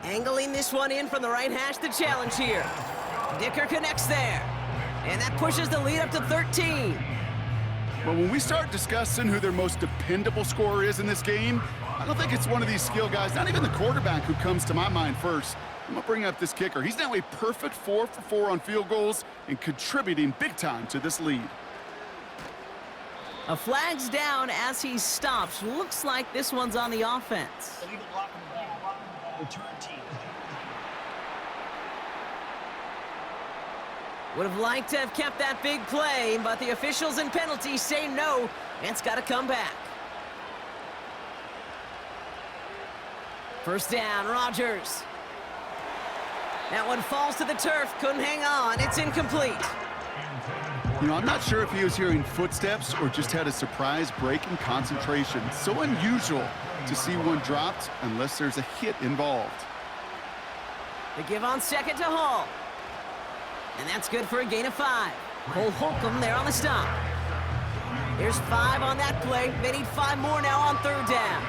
Speaker 3: Angling this one in from the right hash, the challenge here. Dicker connects there. And that pushes the lead up to 13.
Speaker 4: But when we start discussing who their most dependable scorer is in this game, I don't think it's one of these skill guys, not even the quarterback, who comes to my mind first. I'm going to bring up this kicker. He's now a perfect 4 for 4 on field goals and contributing big time to this lead.
Speaker 3: A flag's down as he stops. Looks like this one's on the offense.
Speaker 7: Illegal block in the back. Return team.
Speaker 3: Would have liked to have kept that big play, but the officials and penalties say no, and it's got to come back. First down, Rodgers. That one falls to the turf, couldn't hang on, it's incomplete.
Speaker 4: You know, I'm not sure if he was hearing footsteps or just had a surprise break in concentration. So unusual to see one dropped unless there's a hit involved.
Speaker 3: The give on second to Hall. And that's good for a gain of 5. Cole Holcomb there on the stop. There's 5 on that play. They need 5 more now on third down.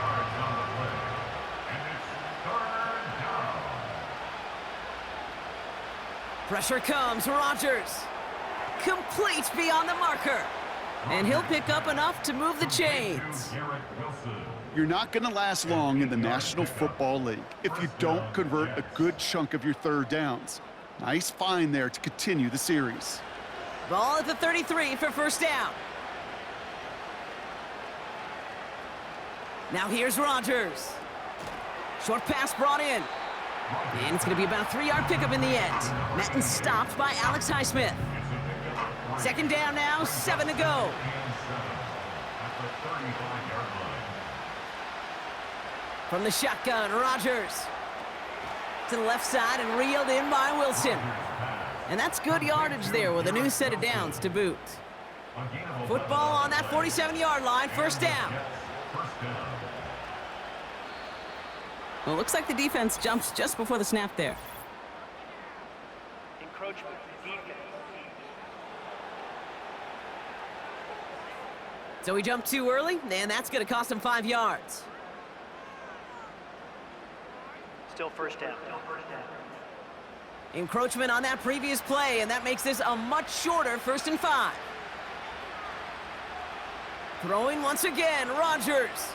Speaker 3: Pressure comes, Rodgers. Complete beyond the marker. And he'll pick up enough to move the chains.
Speaker 4: You're not going to last long in the National Football League if you don't convert a good chunk of your third downs. Nice find there to continue the series.
Speaker 3: Ball at the 33 for first down. Now here's Rodgers. Short pass brought in. And it's going to be about a 3-yard pickup in the end. Metton stopped by Alex Highsmith. Second down now, 7 to go. From the shotgun, Rodgers. To the left side and reeled in by Wilson. And that's good yardage there with a new set of downs to boot. Football on that 47-yard line, first down. Well, it looks like the defense jumps just before the snap there.
Speaker 6: Encroachment, defense.
Speaker 3: So he jumped too early, and that's going to cost him 5 yards.
Speaker 6: Still first down.
Speaker 3: Encroachment on that previous play, and that makes this a much shorter 1st and 5. Throwing once again, Rodgers.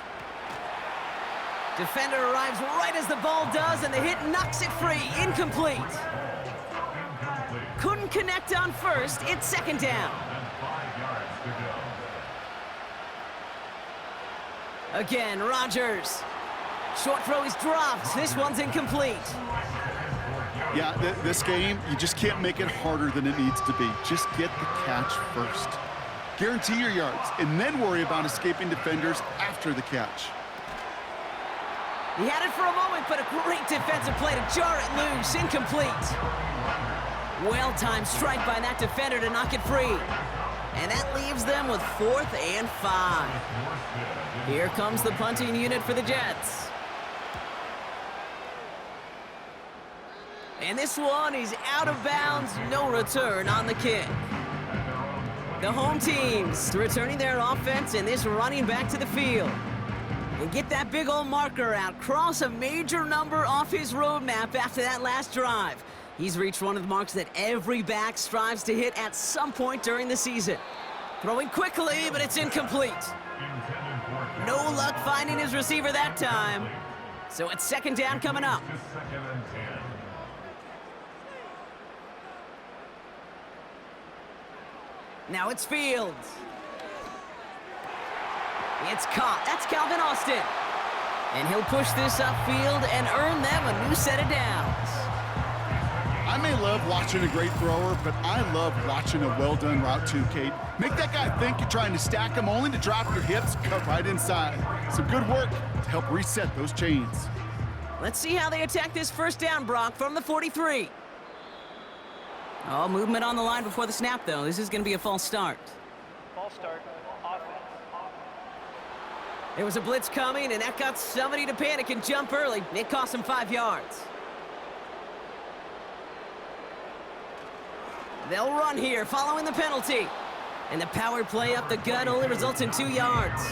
Speaker 3: Defender arrives right as the ball does, and the hit knocks it free. Incomplete. Couldn't connect on first. It's second down. Again, Rodgers. Short throw is dropped. This one's incomplete.
Speaker 4: Yeah, this game, you just can't make it harder than it needs to be. Just get the catch first. Guarantee your yards, and then worry about escaping defenders after the catch.
Speaker 3: He had it for a moment, but a great defensive play to jar it loose. Incomplete. Well-timed strike by that defender to knock it free. And that leaves them with 4th and 5. Here comes the punting unit for the Jets. And this one is out of bounds, no return on the kick. The home teams returning their offense and this running back to the field. And get that big old marker out, cross a major number off his roadmap after that last drive. He's reached one of the marks that every back strives to hit at some point during the season. Throwing quickly, but it's incomplete. No luck finding his receiver that time. So it's second down coming up. Now it's Fields. It's caught. That's Calvin Austin. And he'll push this upfield and earn them a new set of downs.
Speaker 4: I may love watching a great thrower, but I love watching a well-done route too, Kate. Make that guy think you're trying to stack him only to drop your hips, cut right inside. Some good work to help reset those chains.
Speaker 3: Let's see how they attack this first down, Brock, from the 43. Oh, movement on the line before the snap, though. This is going to be a false start.
Speaker 6: False start, offense.
Speaker 3: There was a blitz coming, and that got somebody to panic and jump early. It cost him 5 yards. They'll run here, following the penalty. And the power play up the gut only results in 2 yards.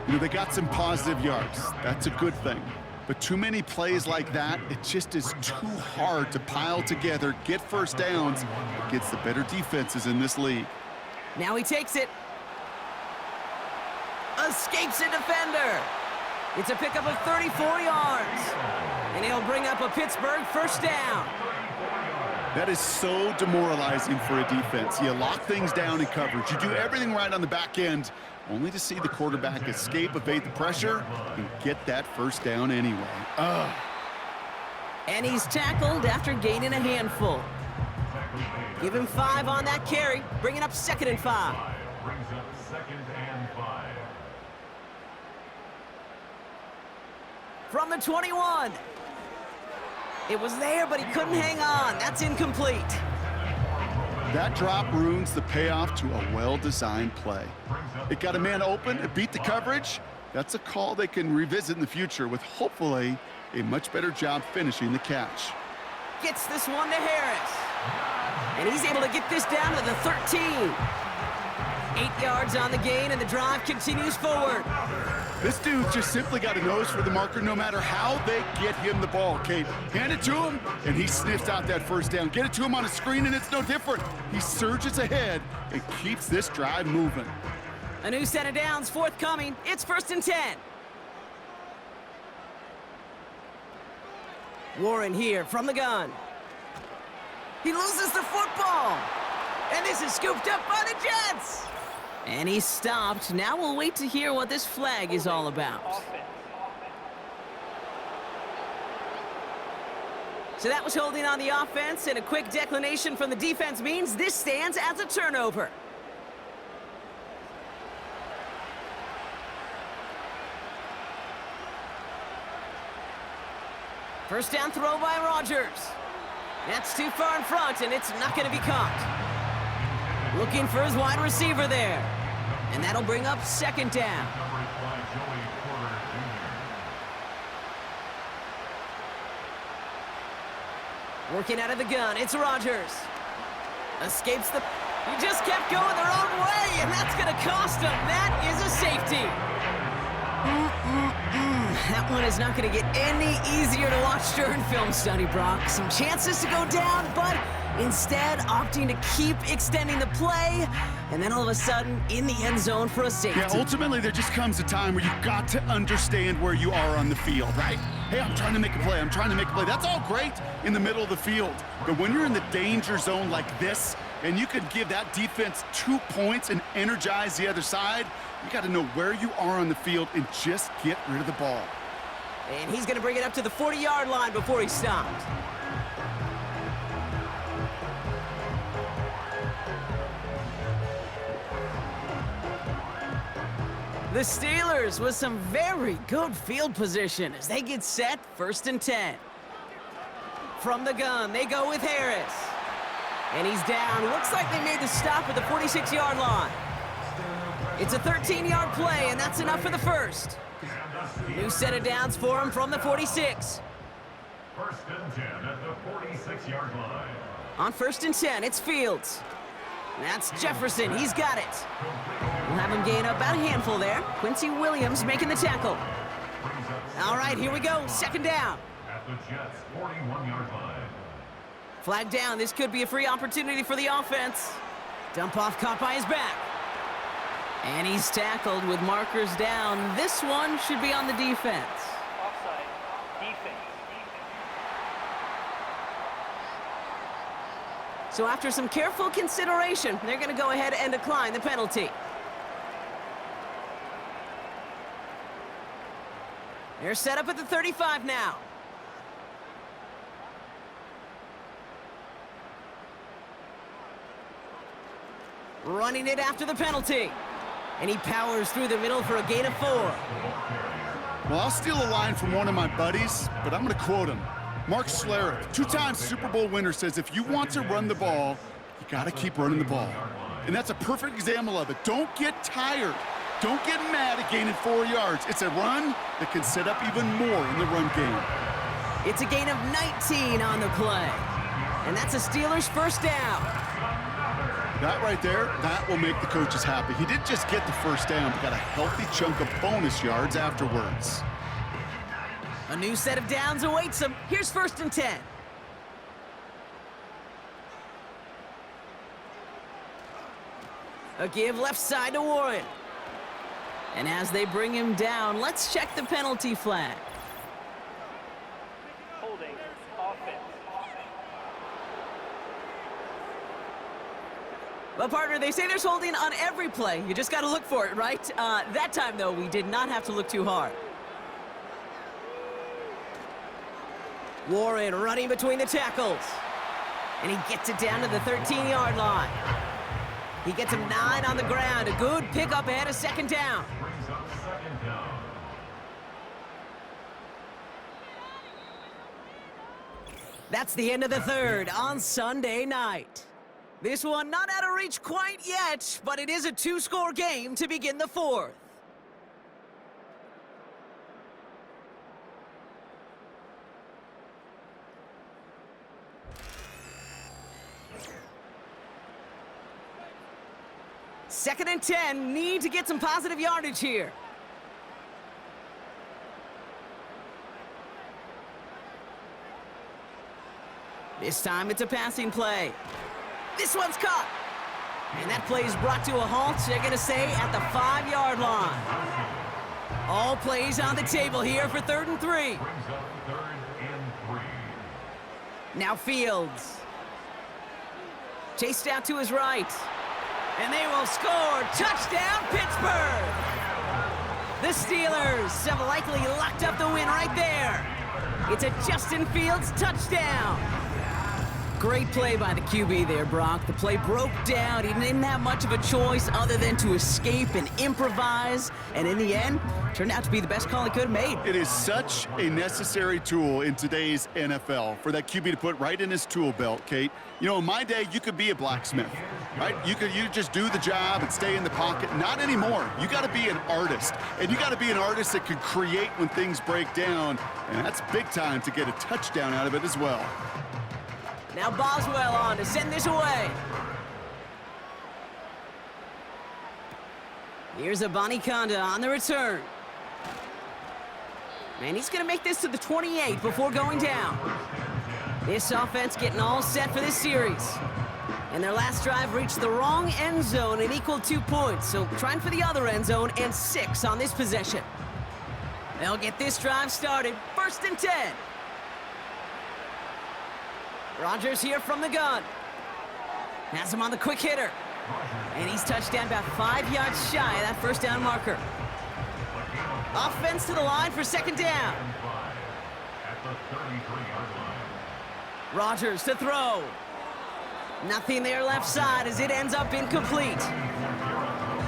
Speaker 4: You know, they got some positive yards. That's a good thing. But too many plays like that, it just is too hard to pile together, get first downs against the better defenses in this league.
Speaker 3: Now he takes it. Escapes a defender. It's a pickup of 34 yards. And he'll bring up a Pittsburgh first down.
Speaker 4: That is so demoralizing for a defense. You lock things down in coverage. You do everything right on the back end, only to see the quarterback escape, evade the pressure, and get that first down anyway. Ugh.
Speaker 3: And he's tackled after gaining a handful. Give him 5 on that carry, bringing up 2nd and 5.
Speaker 5: Brings up 2nd and 5.
Speaker 3: From the 21. It was there, but he couldn't hang on. That's incomplete.
Speaker 4: That drop ruins the payoff to a well-designed play. It got a man open, it beat the coverage. That's a call they can revisit in the future with hopefully a much better job finishing the catch.
Speaker 3: Gets this one to Harris. And he's able to get this down to the 13. 8 yards on the gain, and the drive continues forward.
Speaker 4: This dude's just simply got a nose for the marker no matter how they get him the ball, Kate. Hand it to him, and he sniffs out that first down. Get it to him on a screen, and it's no different. He surges ahead and keeps this drive moving.
Speaker 3: A new set of downs forthcoming. It's 1st and 10. Warren here from the gun. He loses the football. And this is scooped up by the Jets. And he's stopped. Now we'll wait to hear what this flag is all about.
Speaker 6: Offense.
Speaker 3: So that was holding on the offense, and a quick declination from the defense means this stands as a turnover. First down throw by Rodgers. That's too far in front, and it's not going to be caught. Looking for his wide receiver there. And that'll bring up 2nd down. Working out of the gun, it's Rodgers. Escapes the... He just kept going their own way, and that's going to cost him. That is a safety. That one is not going to get any easier to watch during film study, Brock. Some chances to go down, but instead opting to keep extending the play, and then all of a sudden in the end zone for a safety.
Speaker 4: Yeah, ultimately there just comes a time where you've got to understand where you are on the field, right? Hey, I'm trying to make a play. I'm trying to make a play. That's all great in the middle of the field. But when you're in the danger zone like this, and you can give that defense 2 points and energize the other side, you got to know where you are on the field and just get rid of the ball.
Speaker 3: And he's going to bring it up to the 40-yard line before he stopped. The Steelers with some very good field position as they get set 1st and 10. From the gun, they go with Harris. And he's down. Looks like they made the stop at the 46-yard line. It's a 13-yard play, and that's enough for the first. New set of downs for him from the 46.
Speaker 5: 1st and 10 at the 46-yard line.
Speaker 3: On 1st and 10, it's Fields. That's Jefferson. He's got it. We'll have him gain up about a handful there. Quincy Williams making the tackle. All right, here we go. 2nd down.
Speaker 5: At the Jets' 41-yard line.
Speaker 3: Flag down. This could be a free opportunity for the offense. Dump off caught by his back. And he's tackled with markers down. This one should be on the defense.
Speaker 6: Offside. Defense.
Speaker 3: So after some careful consideration, they're going to go ahead and decline the penalty. They're set up at the 35 now. Running it after the penalty. And he powers through the middle for a gain of 4.
Speaker 4: Well, I'll steal a line from one of my buddies, but I'm going to quote him. Mark Schlereth, 2-time Super Bowl winner, says if you want to run the ball, you got to keep running the ball. And that's a perfect example of it. Don't get tired. Don't get mad at gaining 4 yards. It's a run that can set up even more in the run game.
Speaker 3: It's a gain of 19 on the play. And that's a Steelers first down.
Speaker 4: That right there, that will make the coaches happy. He didn't just get the first down, but got a healthy chunk of bonus yards afterwards.
Speaker 3: A new set of downs awaits him. Here's 1st and 10. A give left side to Warren. And as they bring him down, let's check the penalty flag.
Speaker 6: Holding. Offense.
Speaker 3: Well, partner, they say there's holding on every play. You just got to look for it, right? That time, though, we did not have to look too hard. Warren running between the tackles. And he gets it down to the 13-yard line. He gets him 9 on the ground. A good pickup ahead of 2nd down.
Speaker 5: Brings up 2nd down.
Speaker 3: That's the end of the 3rd on Sunday night. This one not out of reach quite yet, but it is a 2-score game to begin the 4th. Second and 10, need to get some positive yardage here. This time it's a passing play. This one's caught. And that play is brought to a halt, they're going to say, at the 5-yard line. All plays on the table here for 3rd and 3.
Speaker 5: Brings up 3rd and 3.
Speaker 3: Now Fields. Chased out to his right. And they will score. Touchdown, Pittsburgh! The Steelers have likely locked up the win right there. It's a Justin Fields touchdown. Great play by the QB there, Brock. The play broke down. He didn't have much of a choice other than to escape and improvise. And in the end, turned out to be the best call he could have made.
Speaker 4: It is such a necessary tool in today's NFL for that QB to put right in his tool belt, Kate. You know, in my day, you could be a blacksmith, right? You just do the job and stay in the pocket. Not anymore. You got to be an artist. And you got to be an artist that can create when things break down. And that's big time to get a touchdown out of it as well.
Speaker 3: Now Boswell on to send this away. Here's a Conda on the return. And he's going to make this to the 28 before going down. This offense getting all set for this series. And their last drive reached the wrong end zone and equaled 2 points. So trying for the other end zone and 6 on this possession. They'll get this drive started. 1st and 10. Rodgers here from the gun. Has him on the quick hitter. And he's touched down about 5 yards shy of that 1st down marker. Offense to the line for 2nd down.
Speaker 5: At the 33-yard line.
Speaker 3: Rodgers to throw. Nothing there left side as it ends up incomplete.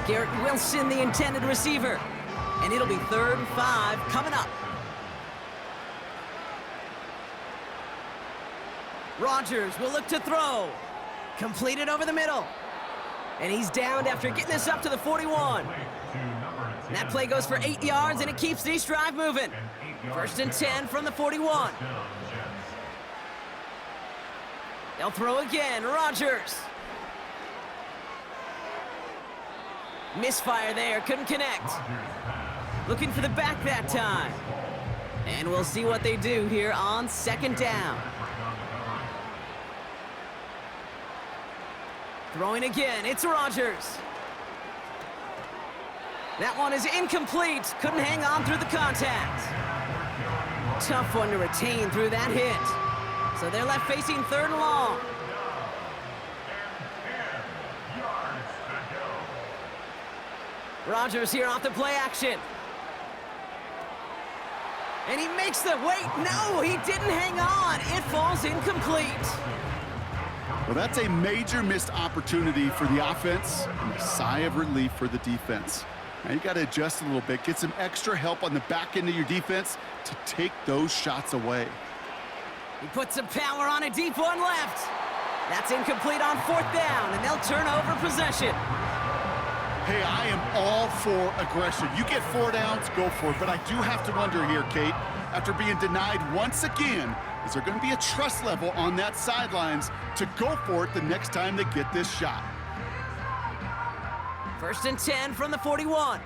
Speaker 3: Garrett Wilson, the intended receiver. And it'll be 3rd and 5 coming up. Rodgers will look to throw. Completed over the middle. And he's downed after getting this up to the 41. And that play goes for 8 yards, and it keeps this drive moving. 1st and 10 from the 41. They'll throw again. Rodgers. Misfire there. Couldn't connect. Looking for the back that time. And we'll see what they do here on 2nd down. Throwing again, it's Rodgers. That one is incomplete. Couldn't hang on through the contact. Tough one to retain through that hit. So they're left facing 3rd and long. Rodgers here off the play action. And he makes the, wait, no, he didn't hang on. It falls incomplete.
Speaker 4: Well, that's a major missed opportunity for the offense and a sigh of relief for the defense. Now you got to adjust a little bit, get some extra help on the back end of your defense to take those shots away.
Speaker 3: He puts some power on a deep one left. That's incomplete on 4th down, and they'll turn over possession.
Speaker 4: Hey, I am all for aggression. You get 4 downs, go for it. But I do have to wonder here, Kate, after being denied once again, is there going to be a trust level on that sidelines to go for it the next time they get this shot?
Speaker 3: First and 10 from the 41.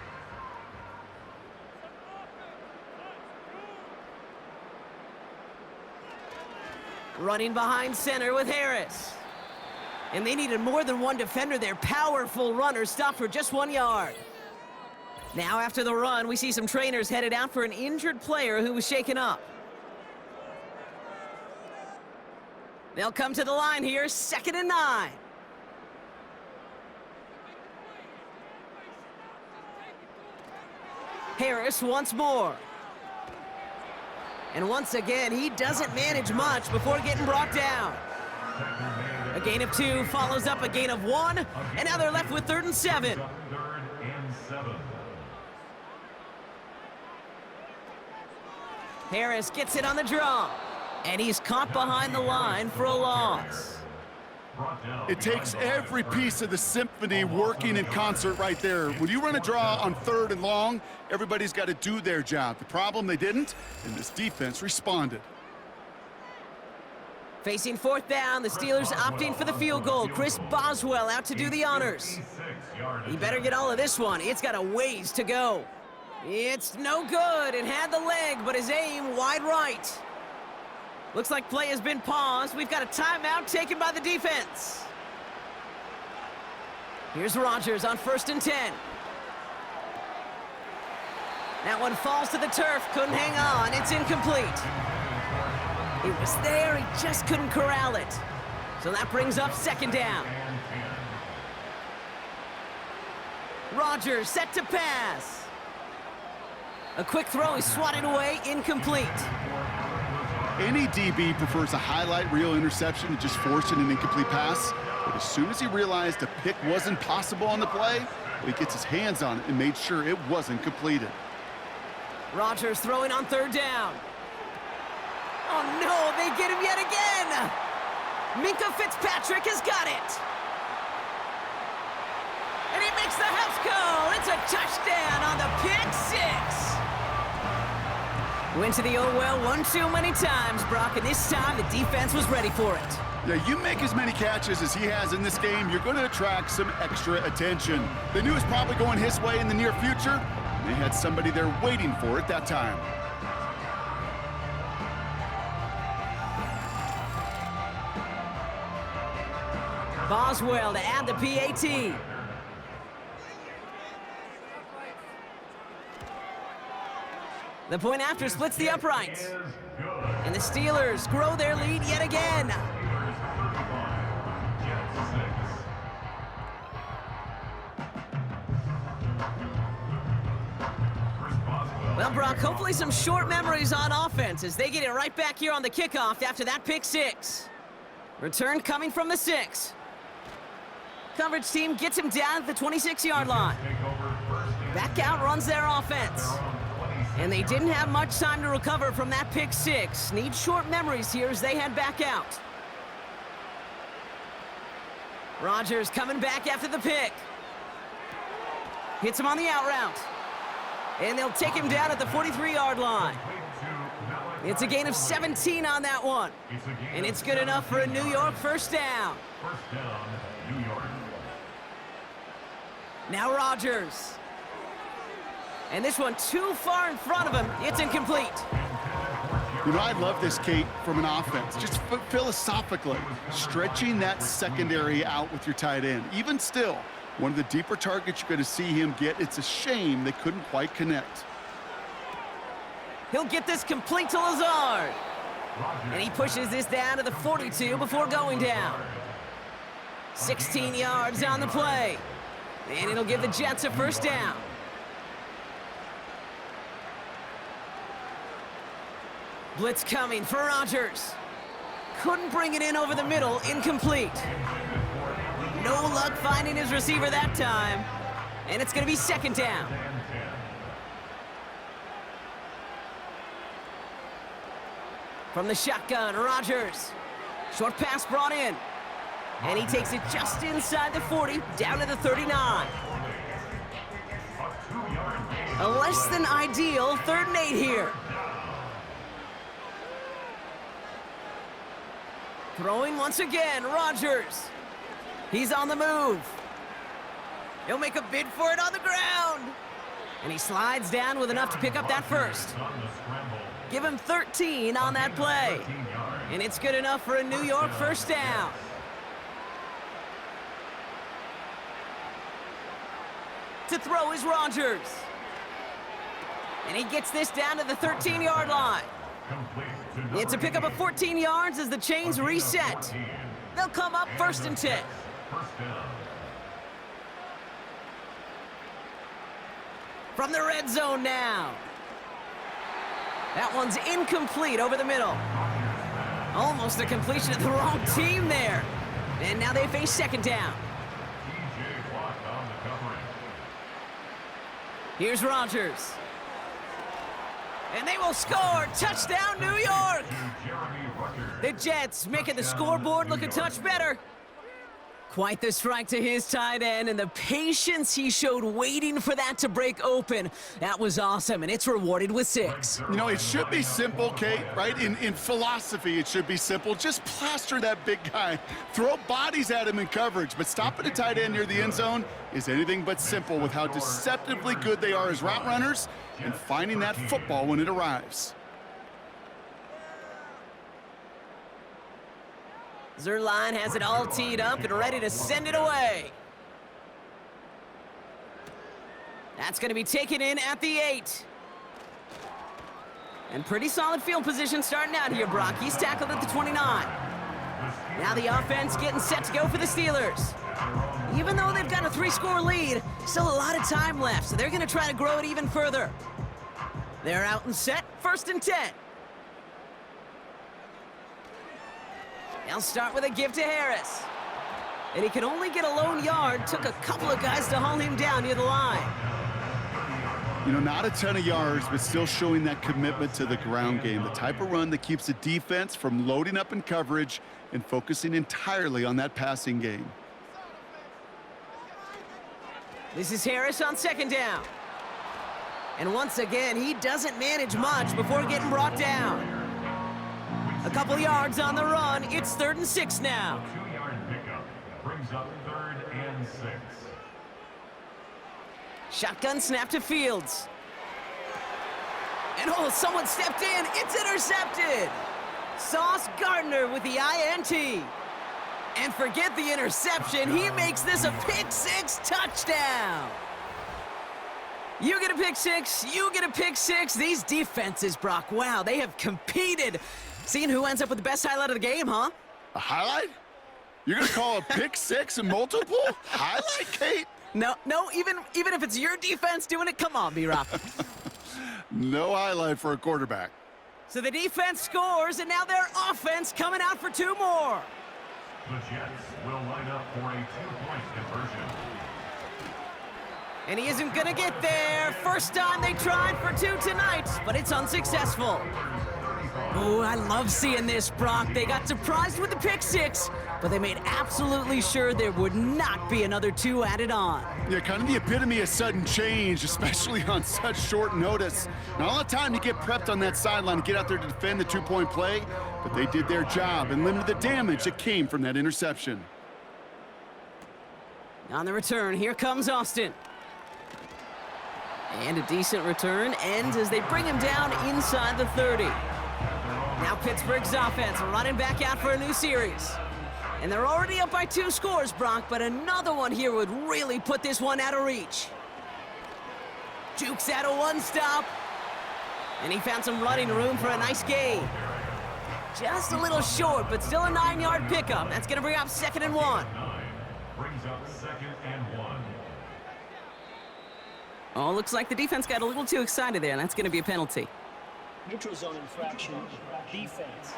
Speaker 3: Running behind center with Harris. And they needed more than one defender. Their powerful runner stopped for just 1 yard. Now after the run, we see some trainers headed out for an injured player who was shaken up. They'll come to the line here, 2nd and 9. Harris once more. And once again, he doesn't manage much before getting brought down. A gain of 2 follows up a gain of 1, and now they're left with 3rd and 7. Harris gets it on the draw, and he's caught behind the line for a loss.
Speaker 4: It takes every piece of the symphony working in concert right there. When you run a draw on 3rd and long, everybody's got to do their job. The problem, they didn't, and this defense responded.
Speaker 3: Facing 4th down, the Steelers opting for the field goal. Chris Boswell out to do the honors. He better get all of this one. It's got a ways to go. It's no good. It had the leg, but his aim wide right. Looks like play has been paused. We've got a timeout taken by the defense. Here's Rodgers on 1st and 10. That one falls to the turf. Couldn't hang on. It's incomplete. It was there. He just couldn't corral it. So that brings up 2nd down. Rodgers set to pass. A quick throw is swatted away. Incomplete.
Speaker 4: Any DB prefers a highlight reel interception to just forcing an incomplete pass. But as soon as he realized a pick wasn't possible on the play, he gets his hands on it and made sure it wasn't completed.
Speaker 3: Rodgers throwing on 3rd down. Oh no, they get him yet again! Minka Fitzpatrick has got it! And he makes the house call! It's a touchdown on the pick 6! Went to the oh well one too many times, Brock, and this time the defense was ready for it.
Speaker 4: Yeah, you make as many catches as he has in this game, you're going to attract some extra attention. They knew it was probably going his way in the near future, and they had somebody there waiting for it that time.
Speaker 3: Boswell to add the PAT. The point after splits the uprights. And the Steelers grow their lead yet again. Well, Brock, hopefully some short memories on offense as they get it right back here on the kickoff after that pick 6. Return coming from the 6. Coverage team gets him down at the 26-yard line. Back out runs their offense. And they didn't have much time to recover from that pick 6. Need short memories here as they head back out. Rodgers coming back after the pick. Hits him on the out route. And they'll take him down at the 43-yard line. It's a gain of 17 on that one. And it's good enough for a New York 1st down.
Speaker 5: New York.
Speaker 3: Now Rodgers. And this one too far in front of him. It's incomplete.
Speaker 4: You know, I love this, Kate, from an offense. Just philosophically, stretching that secondary out with your tight end. Even still, one of the deeper targets you're going to see him get. It's a shame they couldn't quite connect.
Speaker 3: He'll get this complete to Lazard. And he pushes this down to the 42 before going down. 16 yards on the play. And it'll give the Jets a 1st down. Blitz coming for Rodgers. Couldn't bring it in over the middle. Incomplete. No luck finding his receiver that time. And it's going to be 2nd down. From the shotgun, Rodgers. Short pass brought in. And he takes it just inside the 40, down to the 39. A less than ideal 3rd and 8 here. Throwing once again, Rodgers. He's on the move. He'll make a bid for it on the ground. And he slides down with enough to pick up that first. Give him 13 on that play. And it's good enough for a New York first down. To throw is Rodgers. And he gets this down to the 13-yard line. It's a pickup of 14 yards as the chains reset. They'll come up 1st and 10. From the red zone now. That one's incomplete over the middle. Almost a completion of the wrong team there. And now they face 2nd down. Here's Rodgers. And they will score. Touchdown, New York. The Jets making the scoreboard look a touch better. Quite the strike to his tight end, and the patience he showed waiting for that to break open. That was awesome, and it's rewarded with 6.
Speaker 4: You know, it should be simple, Kate, right? In philosophy, it should be simple. Just plaster that big guy. Throw bodies at him in coverage, but stopping a tight end near the end zone is anything but simple with how deceptively good they are as route runners and finding that football when it arrives.
Speaker 3: Zerline has it all teed up and ready to send it away. That's going to be taken in at the 8. And pretty solid field position starting out here, Brock. He's tackled at the 29. Now the offense getting set to go for the Steelers. Even though they've got a 3-score lead, still a lot of time left, so they're going to try to grow it even further. They're out and set, 1st and 10. They'll start with a give to Harris. And he could only get a lone yard. Took a couple of guys to haul him down near the line.
Speaker 4: You know, not a ton of yards, but still showing that commitment to the ground game. The type of run that keeps the defense from loading up in coverage and focusing entirely on that passing game.
Speaker 3: This is Harris on 2nd down. And once again, he doesn't manage much before getting brought down. A couple yards on the run. It's 3rd and 6 now.
Speaker 5: 2-yard pickup brings up 3rd and 6.
Speaker 3: Shotgun snap to Fields. And oh, someone stepped in. It's intercepted. Sauce Gardner with the INT. And forget the interception. He makes this a pick-6 touchdown. You get a pick-6. You get a pick-6. These defenses, Brock, wow, they have competed. Seeing who ends up with the best highlight of the game, huh?
Speaker 4: A highlight? You're going to call a pick-6 a multiple? Highlight, Kate?
Speaker 3: No, even if it's your defense doing it, come on, B-Rob.
Speaker 4: No highlight for a quarterback.
Speaker 3: So the defense scores, and now their offense coming out for 2 more.
Speaker 5: The Jets will line up for a 2-point conversion.
Speaker 3: And he isn't going to get there. First time they tried for 2 tonight, but it's unsuccessful. Oh, I love seeing this, Brock. They got surprised with the pick-6, but they made absolutely sure there would not be another 2 added on.
Speaker 4: Yeah, kind of the epitome of sudden change, especially on such short notice. Not a lot of time to get prepped on that sideline to get out there to defend the 2-point play, but they did their job and limited the damage that came from that interception.
Speaker 3: On the return, here comes Austin. And a decent return ends as they bring him down inside the 30. Now Pittsburgh's offense running back out for a new series. And they're already up by 2 scores, Brock, but another one here would really put this one out of reach. Jukes out a 1-stop. And he found some running room for a nice gain. Just a little short, but still a 9-yard pickup. That's going to bring up 2nd and 1.
Speaker 5: Brings up 2nd and 1.
Speaker 3: Oh, looks like the defense got a little too excited there, and that's going to be a penalty.
Speaker 7: Neutral zone infraction. Defense.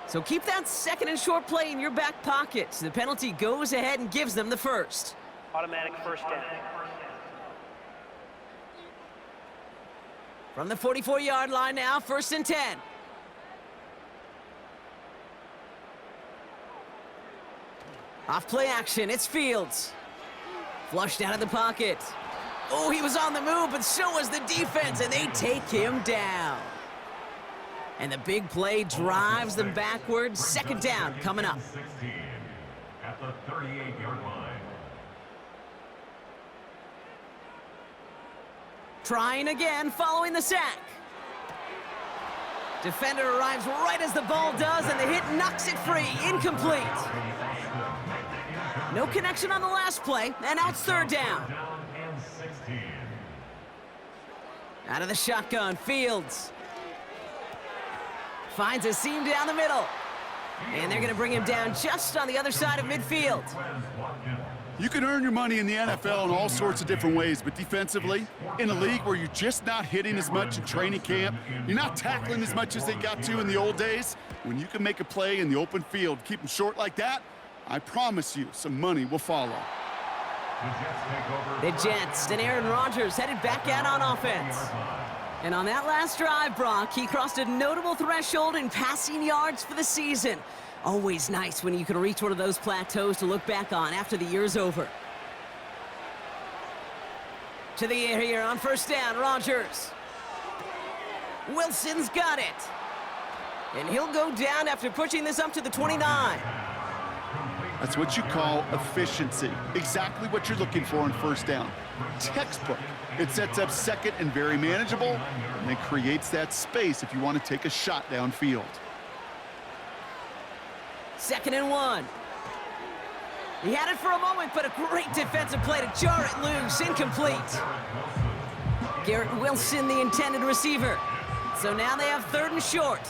Speaker 3: So keep that 2nd and short play in your back pocket. So the penalty goes ahead and gives them the first.
Speaker 6: Automatic first down.
Speaker 3: From the 44-yard line now, 1st and 10. Off play action, it's Fields. Flushed out of the pocket. Oh, he was on the move, but so was the defense, and they take him down. And the big play drives them backwards. Second down coming up.
Speaker 5: 16 at the 38-yard line.
Speaker 3: Trying again following the sack. Defender arrives right as the ball does, and the hit knocks it free. Incomplete. No connection on the last play, and now it's third down.
Speaker 5: Down and 16.
Speaker 3: Out of the shotgun, Fields. Finds a seam down the middle. And they're going to bring him down just on the other side of midfield.
Speaker 4: You can earn your money in the NFL in all sorts of different ways, but defensively, in a league where you're just not hitting as much in training camp, you're not tackling as much as they got to in the old days, when you can make a play in the open field, keep them short like that, I promise you some money will follow.
Speaker 3: The Jets and Aaron Rodgers headed back out on offense. And on that last drive, Brock, he crossed a notable threshold in passing yards for the season. Always nice when you can reach one of those plateaus to look back on after the year's over. To the air here on first down, Rodgers. Wilson's got it. And he'll go down after pushing this up to the 29.
Speaker 4: That's what you call efficiency. Exactly what you're looking for on first down. Textbook. It sets up second and very manageable, and then creates that space if you want to take a shot downfield.
Speaker 3: 2nd and 1. He had it for a moment, but a great defensive play to jar it loose. Incomplete. Garrett Wilson, the intended receiver. So now they have 3rd and short.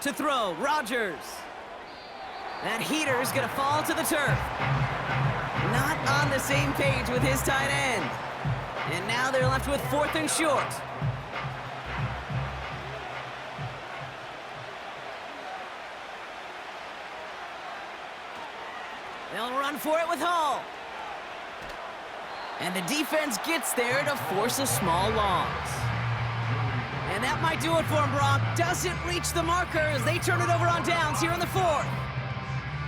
Speaker 3: To throw, Rodgers. That heater's gonna fall to the turf. Not on the same page with his tight end. And now they're left with 4th and short. They'll run for it with Hall. And the defense gets there to force a small loss. And that might do it for him, Brock. Doesn't reach the marker as they turn it over on downs here in the 4th.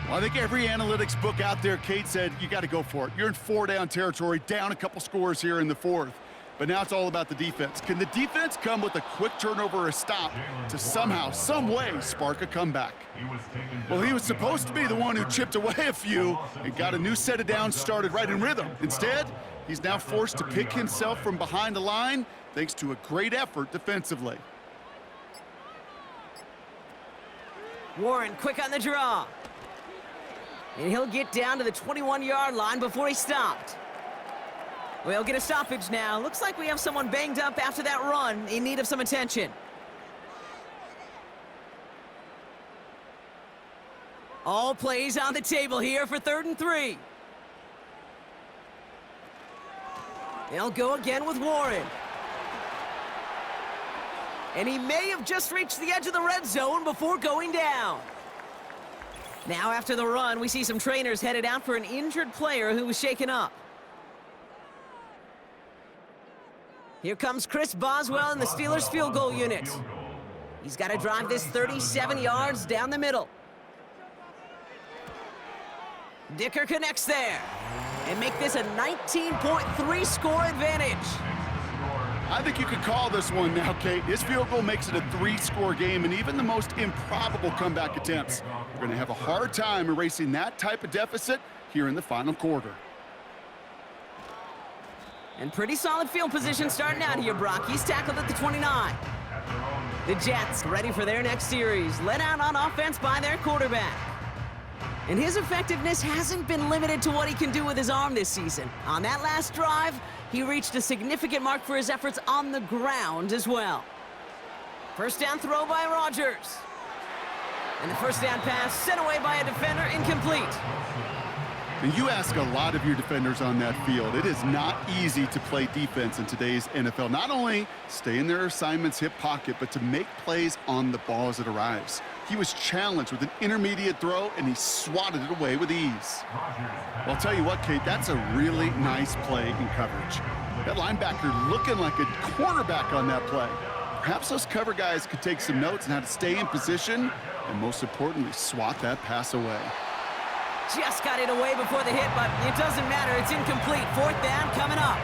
Speaker 4: Well, I think every analytics book out there, Kate, said you got to go for it. You're in 4-down territory, down a couple scores here in the 4th. But now it's all about the defense. Can the defense come with a quick turnover or a stop to somehow, some way, spark a comeback? Well, he was supposed to be the one who chipped away a few and got a new set of downs started right in rhythm. Instead, he's now forced to pick himself from behind the line thanks to a great effort defensively.
Speaker 3: Warren quick on the draw. And he'll get down to the 21-yard line before he stopped. We'll get a stoppage now. Looks like we have someone banged up after that run in need of some attention. All plays on the table here for 3rd and 3. They'll go again with Warren. And he may have just reached the edge of the red zone before going down. Now after the run, we see some trainers headed out for an injured player who was shaken up. Here comes Chris Boswell in the Steelers field goal unit. He's got to drive this 37 yards down the middle. Dicker connects there and make this a 19.3 score advantage.
Speaker 4: I think you could call this one now, Kate. His field goal makes it a 3-score game, and even the most improbable comeback attempts are going to have a hard time erasing that type of deficit here in the final quarter.
Speaker 3: And pretty solid field position starting out here, Brock. He's tackled at the 29. The Jets ready for their next series, led out on offense by their quarterback. And his effectiveness hasn't been limited to what he can do with his arm this season. On that last drive, he reached a significant mark for his efforts on the ground as well. First down throw by Rodgers. And the first down pass sent away by a defender, incomplete.
Speaker 4: And you ask a lot of your defenders on that field. It is not easy to play defense in today's NFL. Not only stay in their assignment's hip pocket, but to make plays on the ball as it arrives. He was challenged with an intermediate throw, and he swatted it away with ease. Well, I'll tell you what, Kate, that's a really nice play in coverage. That linebacker looking like a cornerback on that play. Perhaps those cover guys could take some notes on how to stay in position and, most importantly, swat that pass away.
Speaker 3: Just got it away before the hit, but it doesn't matter. It's incomplete. 4th down coming up.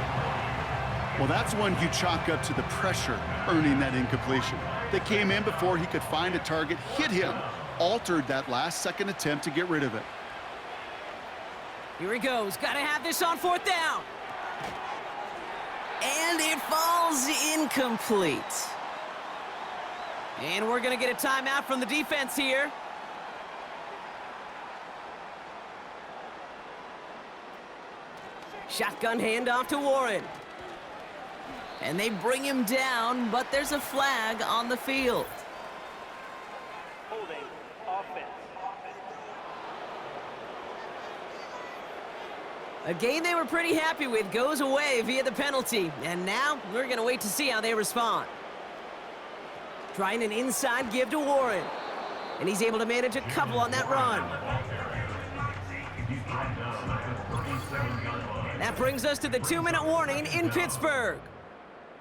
Speaker 4: Well, that's one you chalk up to the pressure earning that incompletion. They came in before he could find a target, hit him, altered that last-second attempt to get rid of it.
Speaker 3: Here he goes. Got to have this on 4th down. And it falls incomplete. And we're going to get a timeout from the defense here. Shotgun handoff to Warren. And they bring him down, but there's a flag on the field.
Speaker 6: Holding offense.
Speaker 3: A game they were pretty happy with goes away via the penalty. And now we're going to wait to see how they respond. Trying an inside give to Warren. And he's able to manage a couple on that run. That brings us to the 2-minute warning in Pittsburgh.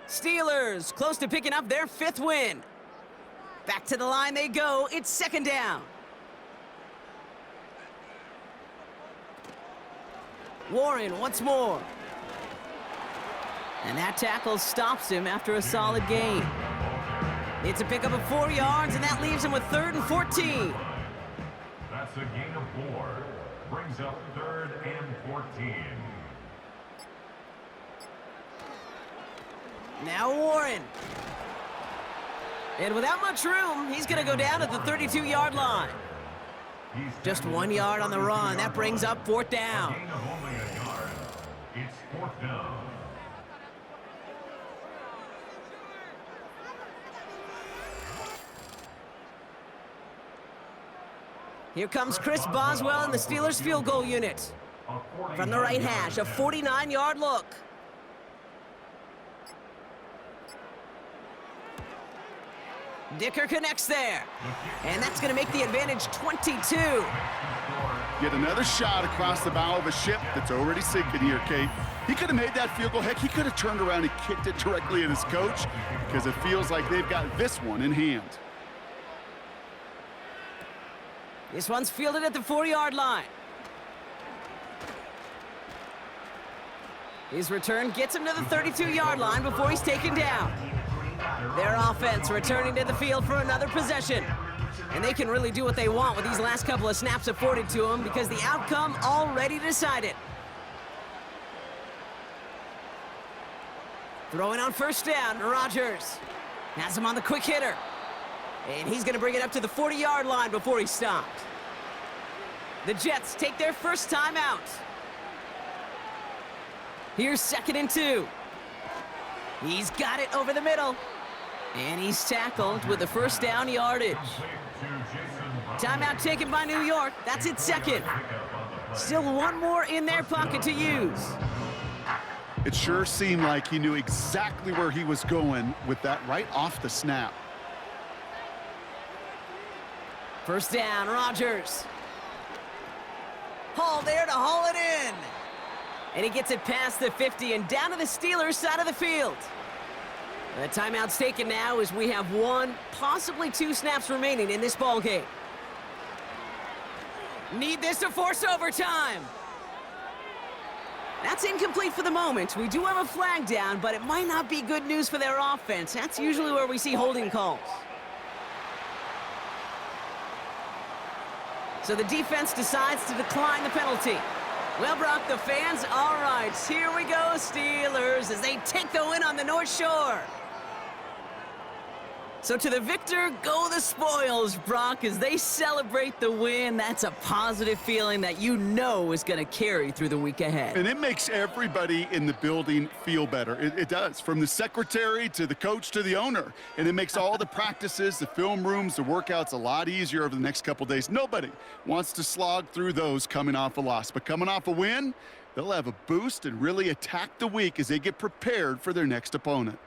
Speaker 3: Steelers close to picking up their 5th win. Back to the line they go. It's 2nd down. Warren once more. And that tackle stops him after a solid gain. It's a pickup of 4 yards, and that leaves him with 3rd and 14.
Speaker 5: That's a gain of 4. Brings up 3rd and 14.
Speaker 3: Now Warren. And without much room, he's going to go down at the 32-yard line. Just 1 yard on the run. That brings up 4th down.
Speaker 5: Gain of only a yard. It's 4th down.
Speaker 3: Here comes Chris Boswell in the Steelers field goal unit. From the right hash, a 49-yard look. Dicker connects there. And that's going to make the advantage 22.
Speaker 4: Get another shot across the bow of a ship that's already sinking here, Kate. He could have made that field goal. Heck, he could have turned around and kicked it directly at his coach because it feels like they've got this one in hand.
Speaker 3: This one's fielded at the 4-yard line. His return gets him to the 32-yard line before he's taken down. Their offense returning to the field for another possession. And they can really do what they want with these last couple of snaps afforded to them because the outcome already decided. Throwing on 1st down, Rodgers has him on the quick hitter. And he's going to bring it up to the 40-yard line before he's stopped. The Jets take their first time out. Here's 2nd and 2. He's got it over the middle. And he's tackled with the 1st down yardage. Timeout taken by New York. That's its 2nd. Still 1 more in their pocket to use.
Speaker 4: It sure seemed like he knew exactly where he was going with that right off the snap.
Speaker 3: 1st down, Rodgers. Hall there to haul it in. And he gets it past the 50 and down to the Steelers side of the field. The timeout's taken now as we have 1, possibly 2 snaps remaining in this ball game. Need this to force overtime. That's incomplete for the moment. We do have a flag down, but it might not be good news for their offense. That's usually where we see holding calls. So the defense decides to decline the penalty. Well, Brock, the fans, all right, here we go, Steelers, as they take the win on the North Shore. So to the victor go the spoils, Brock, as they celebrate the win. That's a positive feeling that you know is going to carry through the week ahead.
Speaker 4: And it makes everybody in the building feel better. It does, from the secretary to the coach to the owner. And it makes all the practices, the film rooms, the workouts a lot easier over the next couple days. Nobody wants to slog through those coming off a loss. But coming off a win, they'll have a boost and really attack the week as they get prepared for their next opponent.